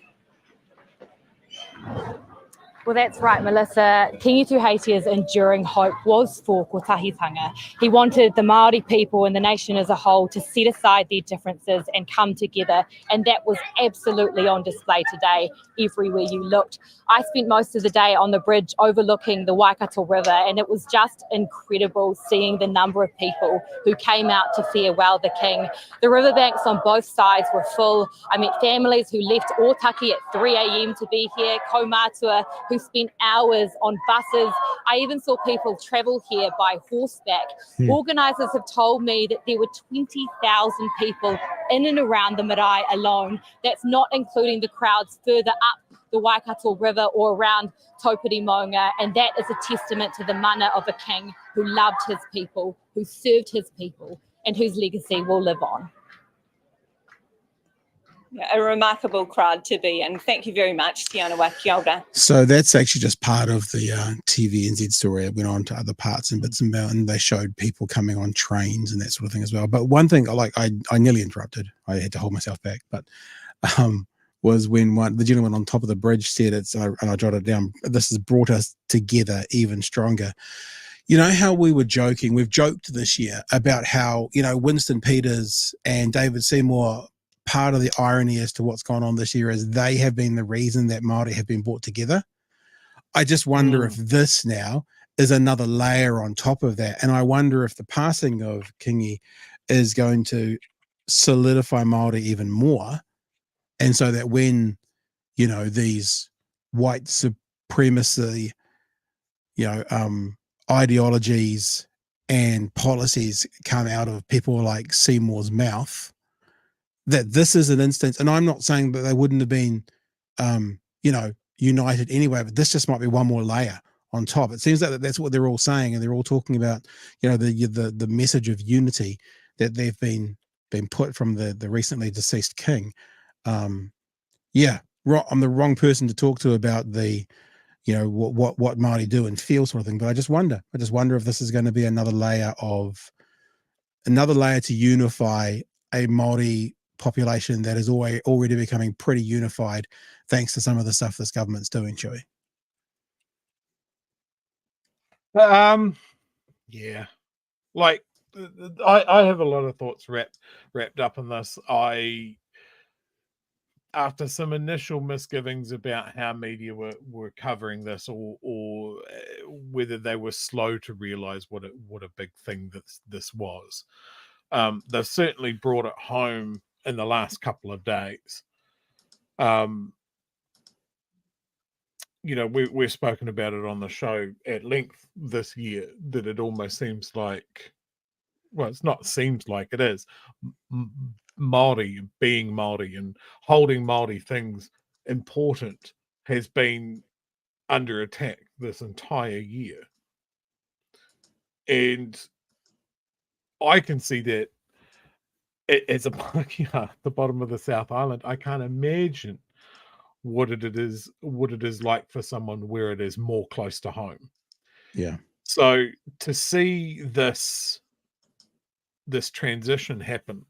Well, that's right, Melissa. Kīngi Tūheitia's enduring hope was for kotahitanga. He wanted the Maori people and the nation as a whole to set aside their differences and come together, and that was absolutely on display today everywhere you looked. I spent most of the day on the bridge overlooking the Waikato River, and it was just incredible seeing the number of people who came out to farewell the king. The riverbanks on both sides were full. I met families who left Otaki at 3 a.m. to be here, kaumatua who spent hours on buses. I even saw people travel here by horseback. Organisers have told me that there were 20,000 people in and around the marae alone. That's not including the crowds further up the Waikato River or around Taupiri Maunga, and that is a testament to the mana of a king who loved his people, who served his people, and whose legacy will live on. A remarkable crowd to be in. Thank you very much, Tianua. Kia ora. So that's actually just part of the TVNZ story. It went on to other parts and bits and bits, and they showed people coming on trains and that sort of thing as well. But one thing, I nearly interrupted. I had to hold myself back, but was when the gentleman on top of the bridge said and I jotted it down, this has brought us together even stronger. You know how we've joked this year about how, Winston Peters and David Seymour, part of the irony as to what's gone on this year is they have been the reason that Māori have been brought together. I just wonder if this now is another layer on top of that. And I wonder if the passing of Kīngi is going to solidify Māori even more. And so that when, these white supremacy, ideologies and policies come out of people like Seymour's mouth, that this is an instance, and I'm not saying that they wouldn't have been, united anyway, but this just might be one more layer on top. It seems that that's what they're all saying, and they're all talking about, the message of unity that they've been put from the recently deceased king. I'm the wrong person to talk to about the, what Māori do and feel sort of thing. But I just wonder if this is going to be another layer to unify a Māori population that is already becoming pretty unified thanks to some of the stuff this government's doing, Chewy. I have a lot of thoughts wrapped up in this. After some initial misgivings about how media were covering this, or whether they were slow to realize what a big thing this was, they've certainly brought it home in the last couple of days. We've spoken about it on the show at length this year, that it almost seems like, well, it's not seems like, it is, Māori, being Māori and holding Māori things important has been under attack this entire year. And I can see that as a Pākehā at the bottom of the South Island. I can't imagine what it is like for someone where it is more close to home. Yeah. So to see this transition happen,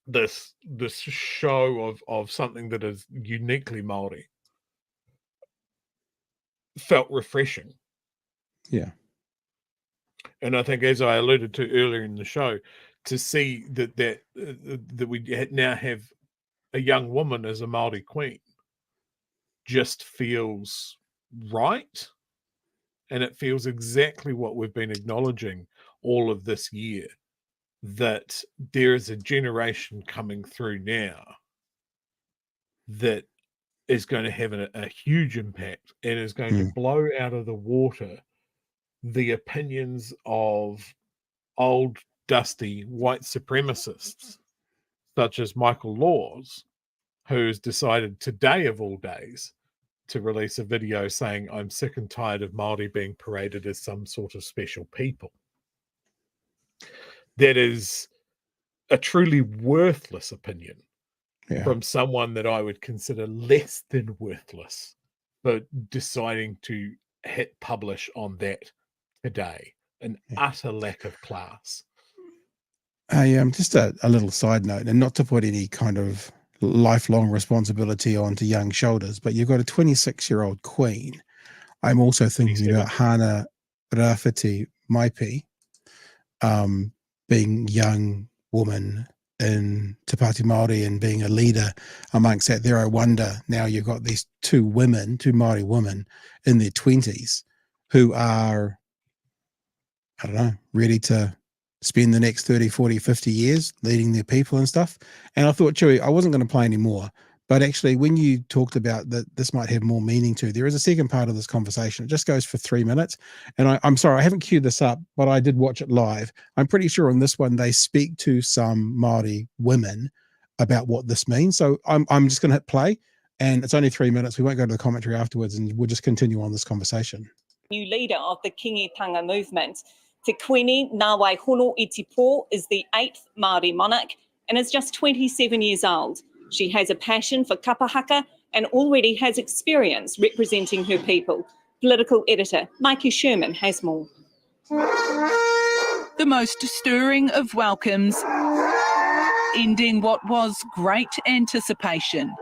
this show of something that is uniquely Māori, felt refreshing. Yeah. And I think, as I alluded to earlier in the show, to see that we now have a young woman as a Maori Queen just feels right. And it feels exactly what we've been acknowledging all of this year, that there is a generation coming through now that is going to have a huge impact and is going to blow out of the water the opinions of old, dusty white supremacists, such as Michael Laws, who's decided today of all days to release a video saying, "I'm sick and tired of Māori being paraded as some sort of special people." That is a truly worthless opinion from someone that I would consider less than worthless, but deciding to hit publish on that today. an utter lack of class. Just a little side note, and not to put any kind of lifelong responsibility onto young shoulders, but you've got a 26-year-old queen. I'm also thinking about Hana Rafiti Maipi, being young woman in Te Pāti Māori and being a leader amongst that. There, I wonder, now you've got these two Māori women in their 20s who are, I don't know, ready to spend the next 30, 40, 50 years leading their people and stuff. And I thought, Chewy, I wasn't going to play any more. But actually, when you talked about that this might have more meaning to, there is a second part of this conversation. It just goes for 3 minutes. And I'm sorry, I haven't queued this up, but I did watch it live. I'm pretty sure on this one, they speak to some Māori women about what this means. So I'm just going to hit play, and it's only 3 minutes. We won't go to the commentary afterwards, and we'll just continue on this conversation. New leader of the Kingitanga Movement, Te Queenie Ngā Wai hono Itipo is the 8th Māori monarch and is just 27 years old. She has a passion for kapahaka and already has experience representing her people. Political editor Mikey Sherman has more. The most stirring of welcomes, ending what was great anticipation.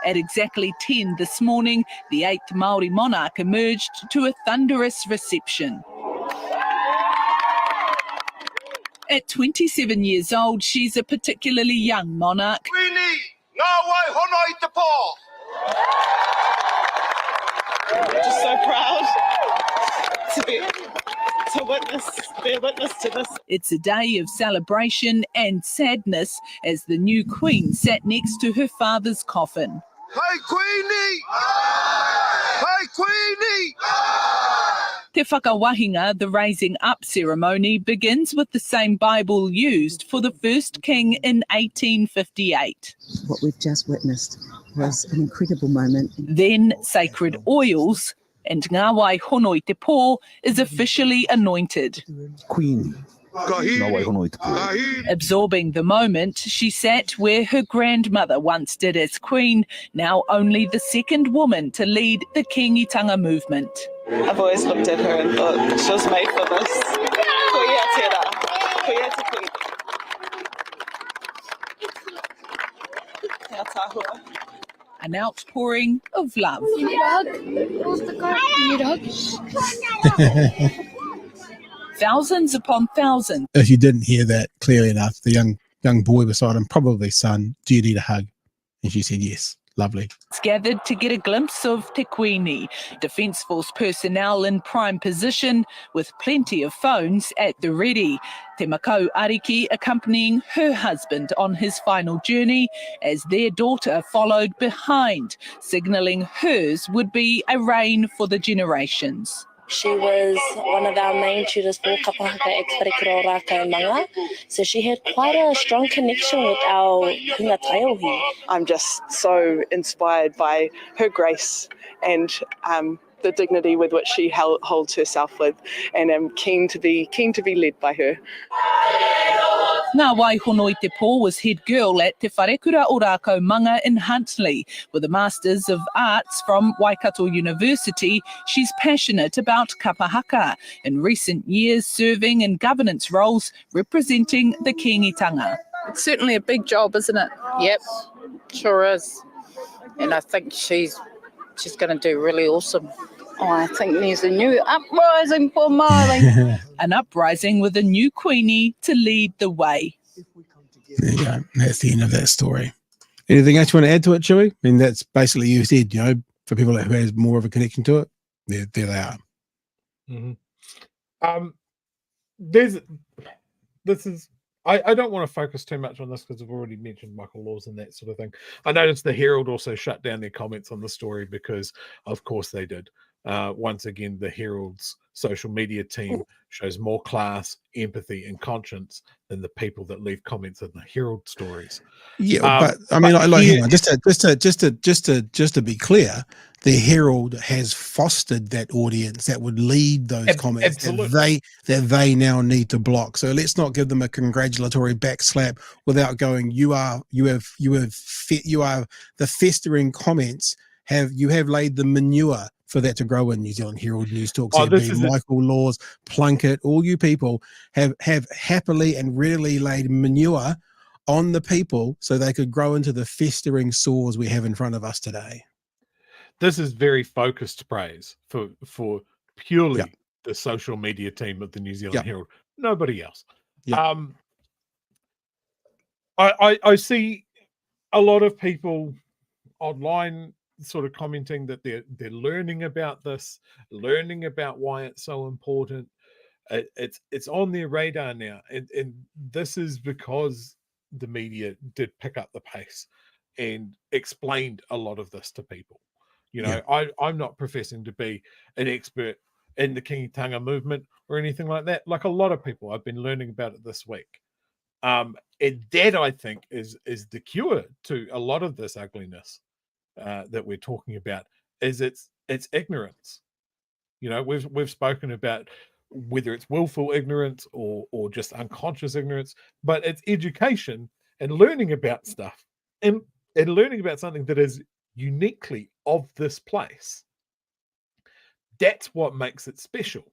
At exactly 10 this morning, the 8th Māori monarch emerged to a thunderous reception. At 27 years old, she's a particularly young monarch. Queenie, Ngā Wai hono i te pō. Just so proud to be a witness to this. It's a day of celebration and sadness as the new queen sat next to her father's coffin. Hey Queenie! Hey Queenie! Te whakawahinga, the raising up ceremony, begins with the same Bible used for the first king in 1858. What we've just witnessed was an incredible moment. Then sacred oils, and Ngā Wai hono i te pō is officially anointed. Queen. Ngā Wai hono i te pō. Absorbing the moment, she sat where her grandmother once did as queen, now only the second woman to lead the Kīngitanga movement. I've always looked at her and thought she was made for this. Koia tērā. Koia te queen. Ngā tāhua. An outpouring of love. You need a hug? Where's the car? You need a hug? Thousands upon thousands. If you didn't hear that clearly enough, the young boy beside him, probably son, do you need a hug? And she said yes. Lovely. Gathered to get a glimpse of Te Queenie, Defence Force personnel in prime position with plenty of phones at the ready. Te Makau Ariki accompanying her husband on his final journey as their daughter followed behind, signalling hers would be a reign for the generations. She was one of our main tutors for kapahaka ex-Wharekiro Rākau Manga, so she had quite a strong connection with our Hunga Taiahi. I'm just so inspired by her grace and the dignity with which she holds herself with, and I'm keen to be led by her. Ngā Wai hono i te pō was head girl at Te Wharekura o Rākau Manga in Huntly. With a Masters of Arts from Waikato University, she's passionate about kapahaka. In recent years, serving in governance roles representing the Kingitanga. It's certainly a big job, isn't it? Yep, sure is. And I think she's going to do really awesome. Oh, I think there's a new uprising for Māori. An uprising with a new Queenie to lead the way. There you go. That's the end of that story. Anything else you want to add to it, Chewy? I mean, that's basically you said, for people who has more of a connection to it, there they are. Mm-hmm. I don't want to focus too much on this because I've already mentioned Michael Laws and that sort of thing. I noticed the Herald also shut down their comments on the story because, of course, they did. Once again, the Herald's social media team shows more class, empathy, and conscience than the people that leave comments in the Herald stories. Yeah, but I mean, hang on, just to be clear, the Herald has fostered that audience that would lead those comments that they now need to block. So let's not give them a congratulatory backslap without going. You are the festering comments. You have laid the manure for that to grow in New Zealand Herald, News Talk, Michael Laws, Plunkett, all you people have happily and readily laid manure on the people so they could grow into the festering sores we have in front of us today. This is very focused praise for purely the social media team of the New Zealand Herald. Nobody else. I see a lot of people online sort of commenting that they're learning about this, learning about why it's so important. It's on their radar now, and this is because the media did pick up the pace and explained a lot of this to people. You know, I'm not professing to be an expert in the Kingitanga movement or anything like that. Like a lot of people, I've been learning about it this week. And that, I think, is the cure to a lot of this ugliness that we're talking about. Is it's ignorance. You know, we've spoken about whether it's willful ignorance or just unconscious ignorance, but it's education and learning about stuff and learning about something that is uniquely of this place. That's what makes it special.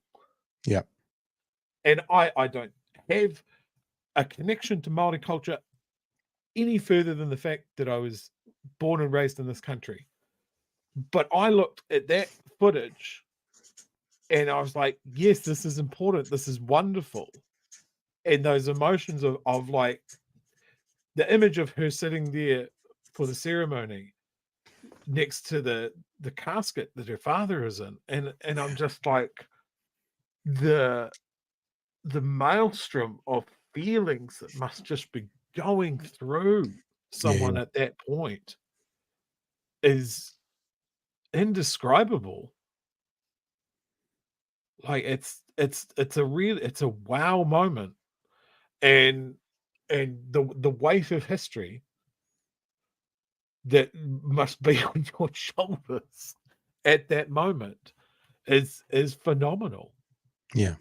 Yeah. And I don't have a connection to Maori culture any further than the fact that I was born and raised in this country. But I looked at that footage and I was like, yes, this is important. This is wonderful. And those emotions of like the image of her sitting there for the ceremony next to the casket that her father is in. And I'm just like, the maelstrom of feelings that must just be going through someone at that point is indescribable. Like it's a wow moment, and the weight of history that must be on your shoulders at that moment is phenomenal. Yeah.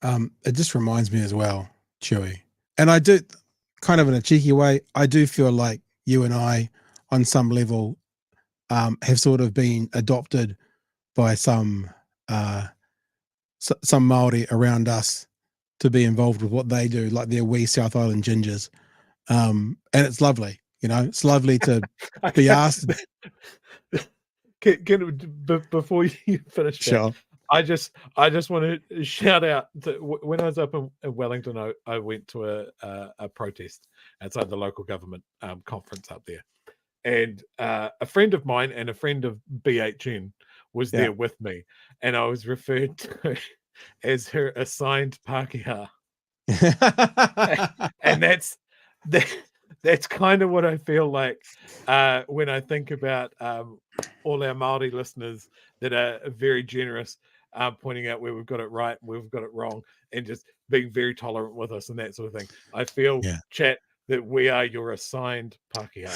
It just reminds me as well, Chewy, and I do, kind of in a cheeky way, I do feel like you and I, on some level, have sort of been adopted by some Maori around us to be involved with what they do, like their wee South Island gingers, and it's lovely. You know, it's lovely to be asked. Before you finish, sure. I just want to shout out to, when I was up in Wellington, I went to a protest outside the local government conference up there, and a friend of mine and a friend of BHN was there with me, and I was referred to as her assigned Pākehā. And that's kind of what I feel like when I think about all our Māori listeners that are very generous, pointing out where we've got it right, where we've got it wrong, and just being very tolerant with us and that sort of thing. I feel, chat, that we are your assigned Pākehā.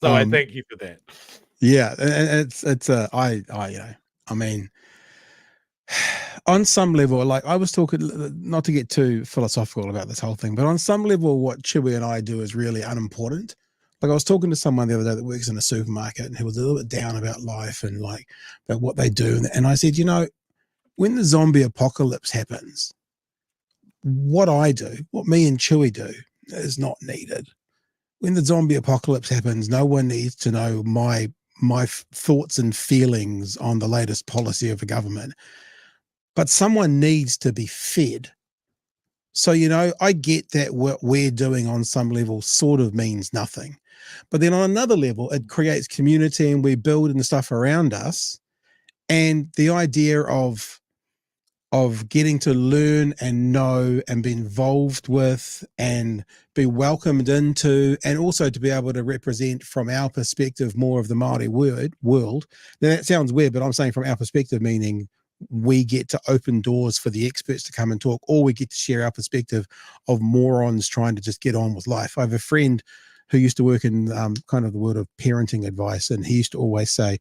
So I thank you for that. Yeah, and it's I mean, on some level, like I was talking, not to get too philosophical about this whole thing, but on some level, what Chewy and I do is really unimportant. Like I was talking to someone the other day that works in a supermarket and who was a little bit down about life and like about what they do. And I said, you know, when the zombie apocalypse happens, what I do, what me and Chewy do, is not needed. When the zombie apocalypse happens, no one needs to know my thoughts and feelings on the latest policy of the government. But someone needs to be fed. So, you know, I get that what we're doing on some level sort of means nothing. But then on another level, it creates community and we build and stuff around us. And the idea of getting to learn and know and be involved with and be welcomed into, and also to be able to represent from our perspective more of the Māori world. Now that sounds weird, but I'm saying from our perspective, meaning we get to open doors for the experts to come and talk, or we get to share our perspective of morons trying to just get on with life. I have a friend who used to work in kind of the world of parenting advice, and he used to always say,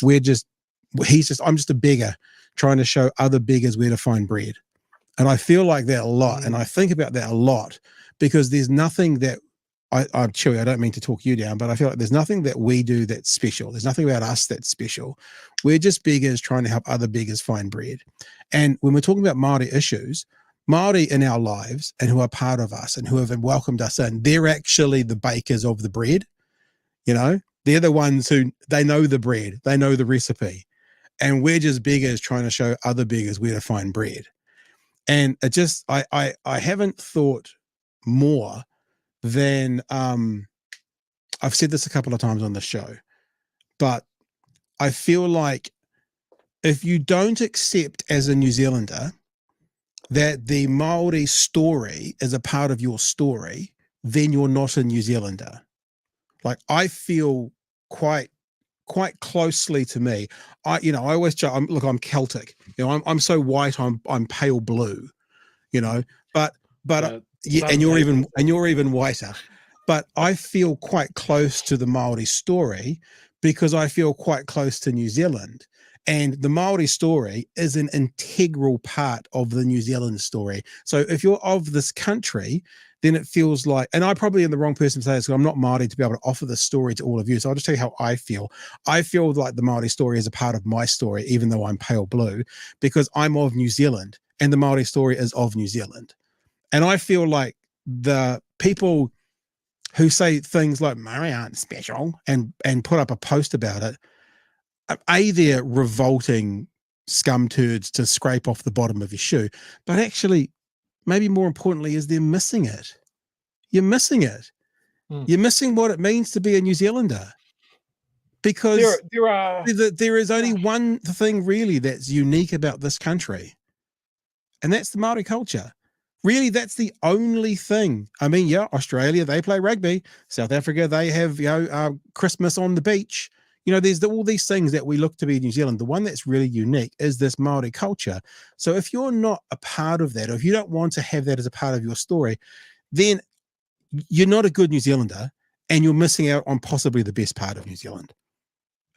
I'm just a beggar trying to show other beggars where to find bread. And I feel like that a lot. And I think about that a lot because there's nothing that I'm Chewy, I don't mean to talk you down, but I feel like there's nothing that we do that's special. There's nothing about us that's special. We're just beggars trying to help other beggars find bread. And when we're talking about Māori issues, Māori in our lives and who are part of us and who have welcomed us in, they're actually the bakers of the bread. You know, they're the ones who, they know the bread, they know the recipe. And we're just beggars trying to show other beggars where to find bread. And it just, I haven't thought more than, I've said this a couple of times on the show, but I feel like if you don't accept as a New Zealander that the Maori story is a part of your story, then you're not a New Zealander. Like, I feel quite closely to me. I always joke, look, I'm Celtic. You know, I'm so white, I'm pale blue. You know, but yeah, and you're even whiter. But I feel quite close to the Maori story because I feel quite close to New Zealand. And the Maori story is an integral part of the New Zealand story. So if you're of this country, then it feels like, and I probably am the wrong person to say this because I'm not Maori to be able to offer this story to all of you. So I'll just tell you how I feel. I feel like the Maori story is a part of my story, even though I'm pale blue, because I'm of New Zealand and the Maori story is of New Zealand. And I feel like the people who say things like Maori aren't special and put up a post about it, they're revolting scum turds to scrape off the bottom of your shoe, but actually, maybe more importantly, is they're missing it. You're missing it. You're missing what it means to be a New Zealander, because there is only one thing really that's unique about this country, and that's the Maori culture. Really, that's the only thing. I mean, yeah, Australia, they play rugby. South Africa, they have, Christmas on the beach. You know, there's all these things that we look to be in New Zealand. The one that's really unique is this Maori culture. So if you're not a part of that, or if you don't want to have that as a part of your story, then you're not a good New Zealander and you're missing out on possibly the best part of New Zealand.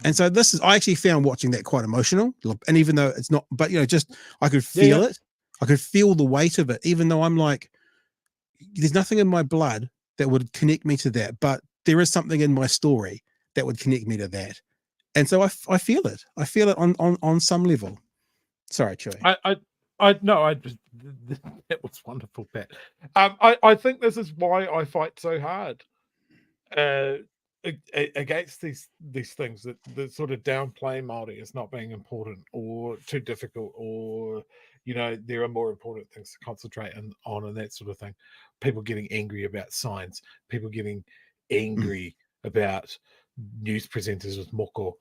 And so I actually found watching that quite emotional. And even though it's not, but, I could feel it. I could feel the weight of it, even though I'm like, there's nothing in my blood that would connect me to that, but there is something in my story that would connect me to that. And so I feel it. I feel it on some level. Sorry, Chewy. That was wonderful, Pat. I think this is why I fight so hard against these things that sort of downplay Māori as not being important or too difficult, or there are more important things to concentrate on and that sort of thing. People getting angry about signs, people getting angry about news presenters with moko,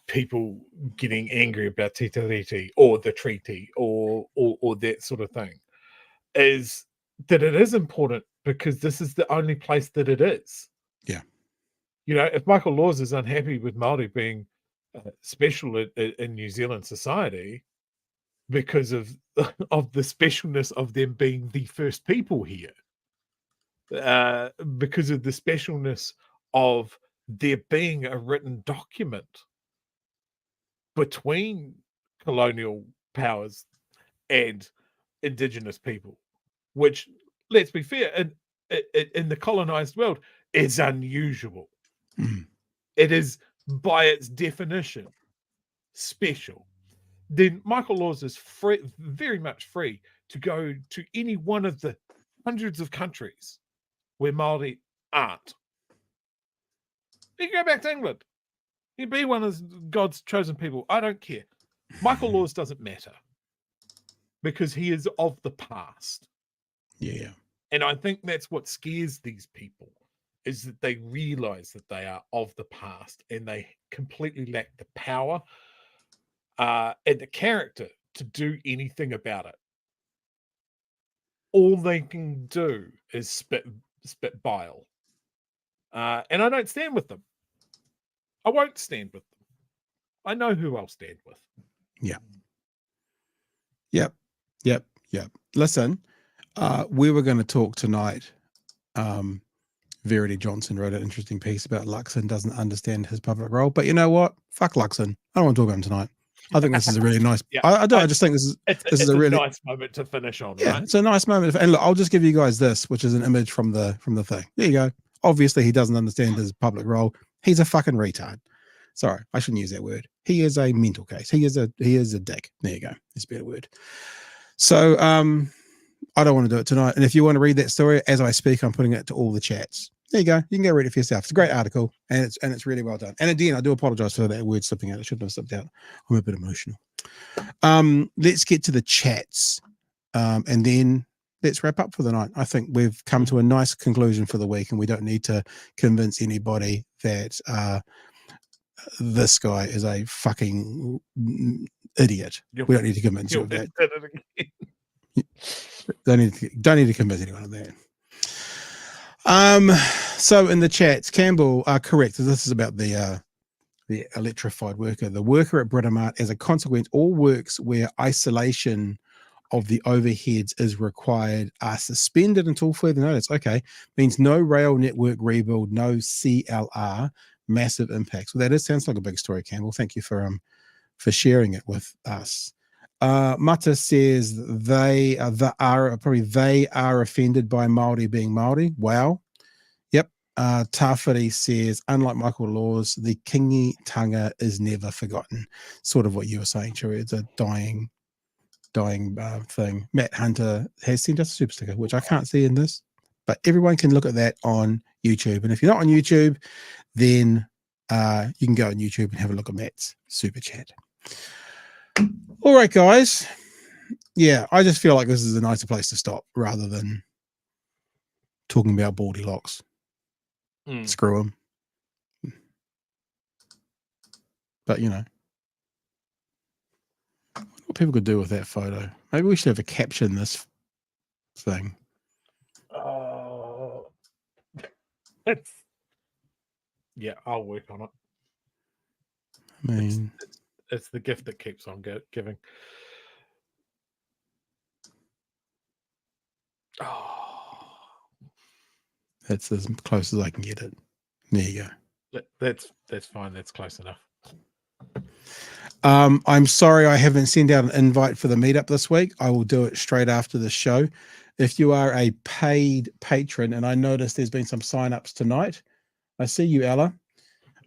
people getting angry about te tiriti or the treaty or that sort of thing, is that it is important because this is the only place that it is. Yeah. If Michael Laws is unhappy with Māori being special in New Zealand society because of the specialness of them being the first people here, because of the specialness of there being a written document between colonial powers and indigenous people, which, let's be fair, in the colonized world is unusual. It is, by its definition, special. Then Michael Laws is free, very much free, to go to any one of the hundreds of countries where Māori aren't. He can go back to England. He'd be one of God's chosen people. I don't care. Michael Laws doesn't matter because he is of the past. Yeah. And I think that's what scares these people, is that they realize that they are of the past and they completely lack the power and the character to do anything about it. All they can do is spit bile. And I don't stand with them. I won't stand with them. I know who I'll stand with. Yeah. Yep. Listen, we were going to talk tonight. Verity Johnson wrote an interesting piece about Luxon doesn't understand his public role. But you know what? Fuck Luxon. I don't want to talk about him tonight. I think this is a really nice. Yeah. I just think this is a really nice moment to finish on. Yeah, Right? it's a nice moment. And look, I'll just give you guys this, which is an image from the thing. There you go. Obviously, he doesn't understand his public role. He's a fucking retard. Sorry, I shouldn't use that word. He is a mental case. He is a dick. There you go. It's a better word. So I don't want to do it tonight. And if you want to read that story as I speak, I'm putting it to all the chats. There you go. You can go read it for yourself. It's a great article, and it's really well done. And again, I do apologize for that word slipping out. It shouldn't have slipped out. I'm a bit emotional. Let's get to the chats, and then let's wrap up for the night. I think we've come to a nice conclusion for the week, and we don't need to convince anybody that this guy is a fucking idiot. We don't need to convince you of that. Don't need to convince anyone of that. So in the chats, Campbell are correct. This is about the electrified worker. The worker at Britomart, as a consequence, all works where isolation of the overheads is required are suspended until further notice. Okay, means no rail network rebuild, no CLR, massive impacts. Well, sounds like a big story, Campbell. Thank you for sharing it with us. Mata says they are offended by Maori being Maori. Wow. Yep. Tawhiri says, unlike Michael Laws, the Kingitanga is never forgotten. Sort of what you were saying, Chewie. It's a dying thing. Matt Hunter has sent us a super sticker, which I can't see in this, but everyone can look at that on YouTube. And if you're not on YouTube, then you can go on YouTube and have a look at Matt's super chat. All right, guys. Yeah, I just feel like this is a nicer place to stop rather than talking about baldy locks. Screw them. But, you know, what people could do with that photo. Maybe we should have a caption this thing. Yeah, I'll work on it. I mean, it's the gift that keeps on giving. That's as close as I can get it. There you go. That's fine. That's close enough. I'm sorry I haven't sent out an invite for the meetup this week. I will do it straight after the show. If you are a paid patron, and I noticed there's been some sign-ups tonight. I see you, Ella.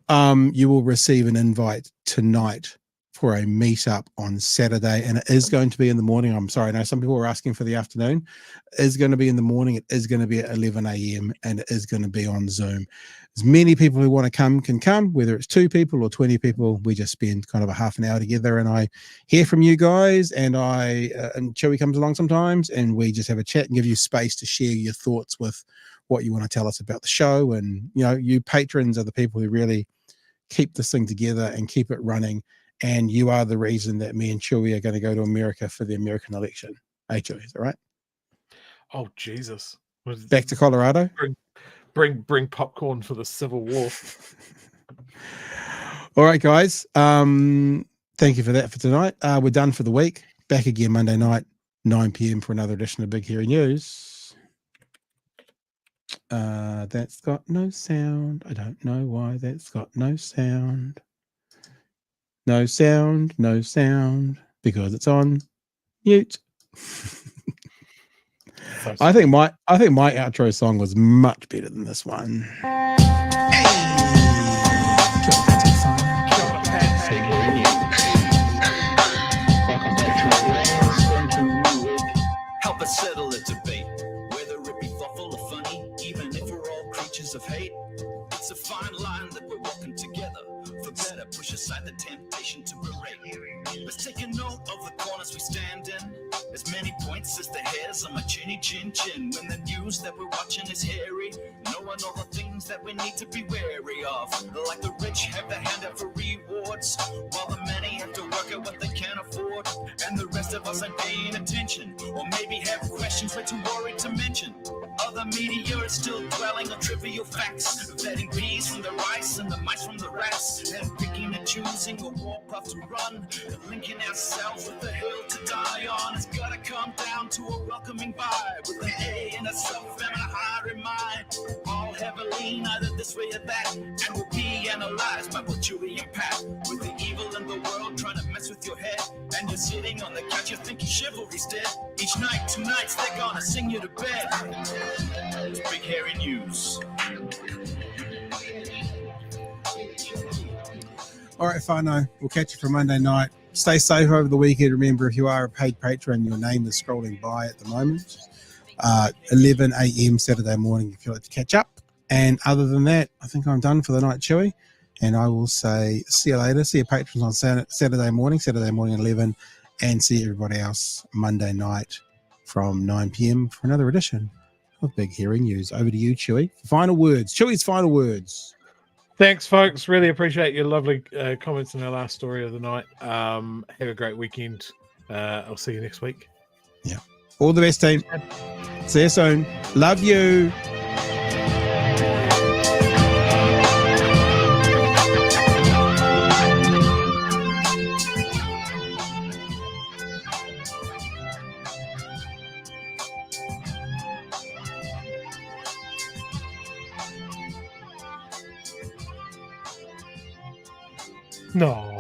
You will receive an invite tonight for a meetup on Saturday, and it is going to be in the morning. I'm sorry. I know some people were asking for the afternoon. It is going to be in the morning. It is going to be at 11 a.m. and it is going to be on Zoom. As many people who want to come can come, whether it's 2 people or 20 people. We just spend kind of a half an hour together, and I hear from you guys, and and Chewie comes along sometimes, and we just have a chat and give you space to share your thoughts with what you want to tell us about the show. And, you know, you patrons are the people who really keep this thing together and keep it running. And you are the reason that me and Chewie are going to go to America for the American election. Hey, Chewie, is that right? Oh, Jesus. Back to Colorado? Bring popcorn for the Civil War. All right, guys. Thank you for that for tonight. We're done for the week. Back again Monday night, 9 p.m. for another edition of Big Hairy News. That's got no sound. I don't know why that's got no sound. No sound, because it's on mute. I think my outro song was much better than this one. Help us settle a debate, whether it be thoughtful or funny, even if we're all creatures of hate. It's a fine line that we're walking together. For better, push aside the temptation to berate. Let's take a note of the corners we stand in. As many points as the hairs on my chinny chin chin. When the news that we're watching is hairy, knowing all the things that we need to be wary of. Like the rich have the hand out for rewards, while the many have to work out what they can afford. And the rest of us aren't paying attention, or maybe have questions we're too worried to mention. Other media is still dwelling on trivial facts, vetting bees from the rice and the mice from the rats, and picking and choosing a war path to run, linking ourselves with the hill to die on. It's gotta come down to a welcoming vibe, with an A and a self and a higher in mind. All have a lean either this way or that, and will be analyzed by both Chewie and Pat. With the evil in the world trying to mess with your head, And you're sitting on the couch, you're thinking chivalry's dead. Each night, two nights, they're gonna sing you to bed. It's big hairy news. All right, whānau. We'll catch you for Monday night. Stay safe over the weekend. Remember, if you are a paid patron, your name is scrolling by at the moment. 11 a.m. Saturday morning if you'd like to catch up. And other than that, I think I'm done for the night, Chewy. And I will say see you later. See your patrons on Saturday morning 11, and see everybody else Monday night from 9 p.m. for another edition of Big Hearing News. Over to you, Chewy. Final words. Chewy's final words. Thanks, folks. Really appreciate your lovely comments in our last story of the night. Have a great weekend. I'll see you next week. Yeah. All the best, team. See you soon. Love you. No.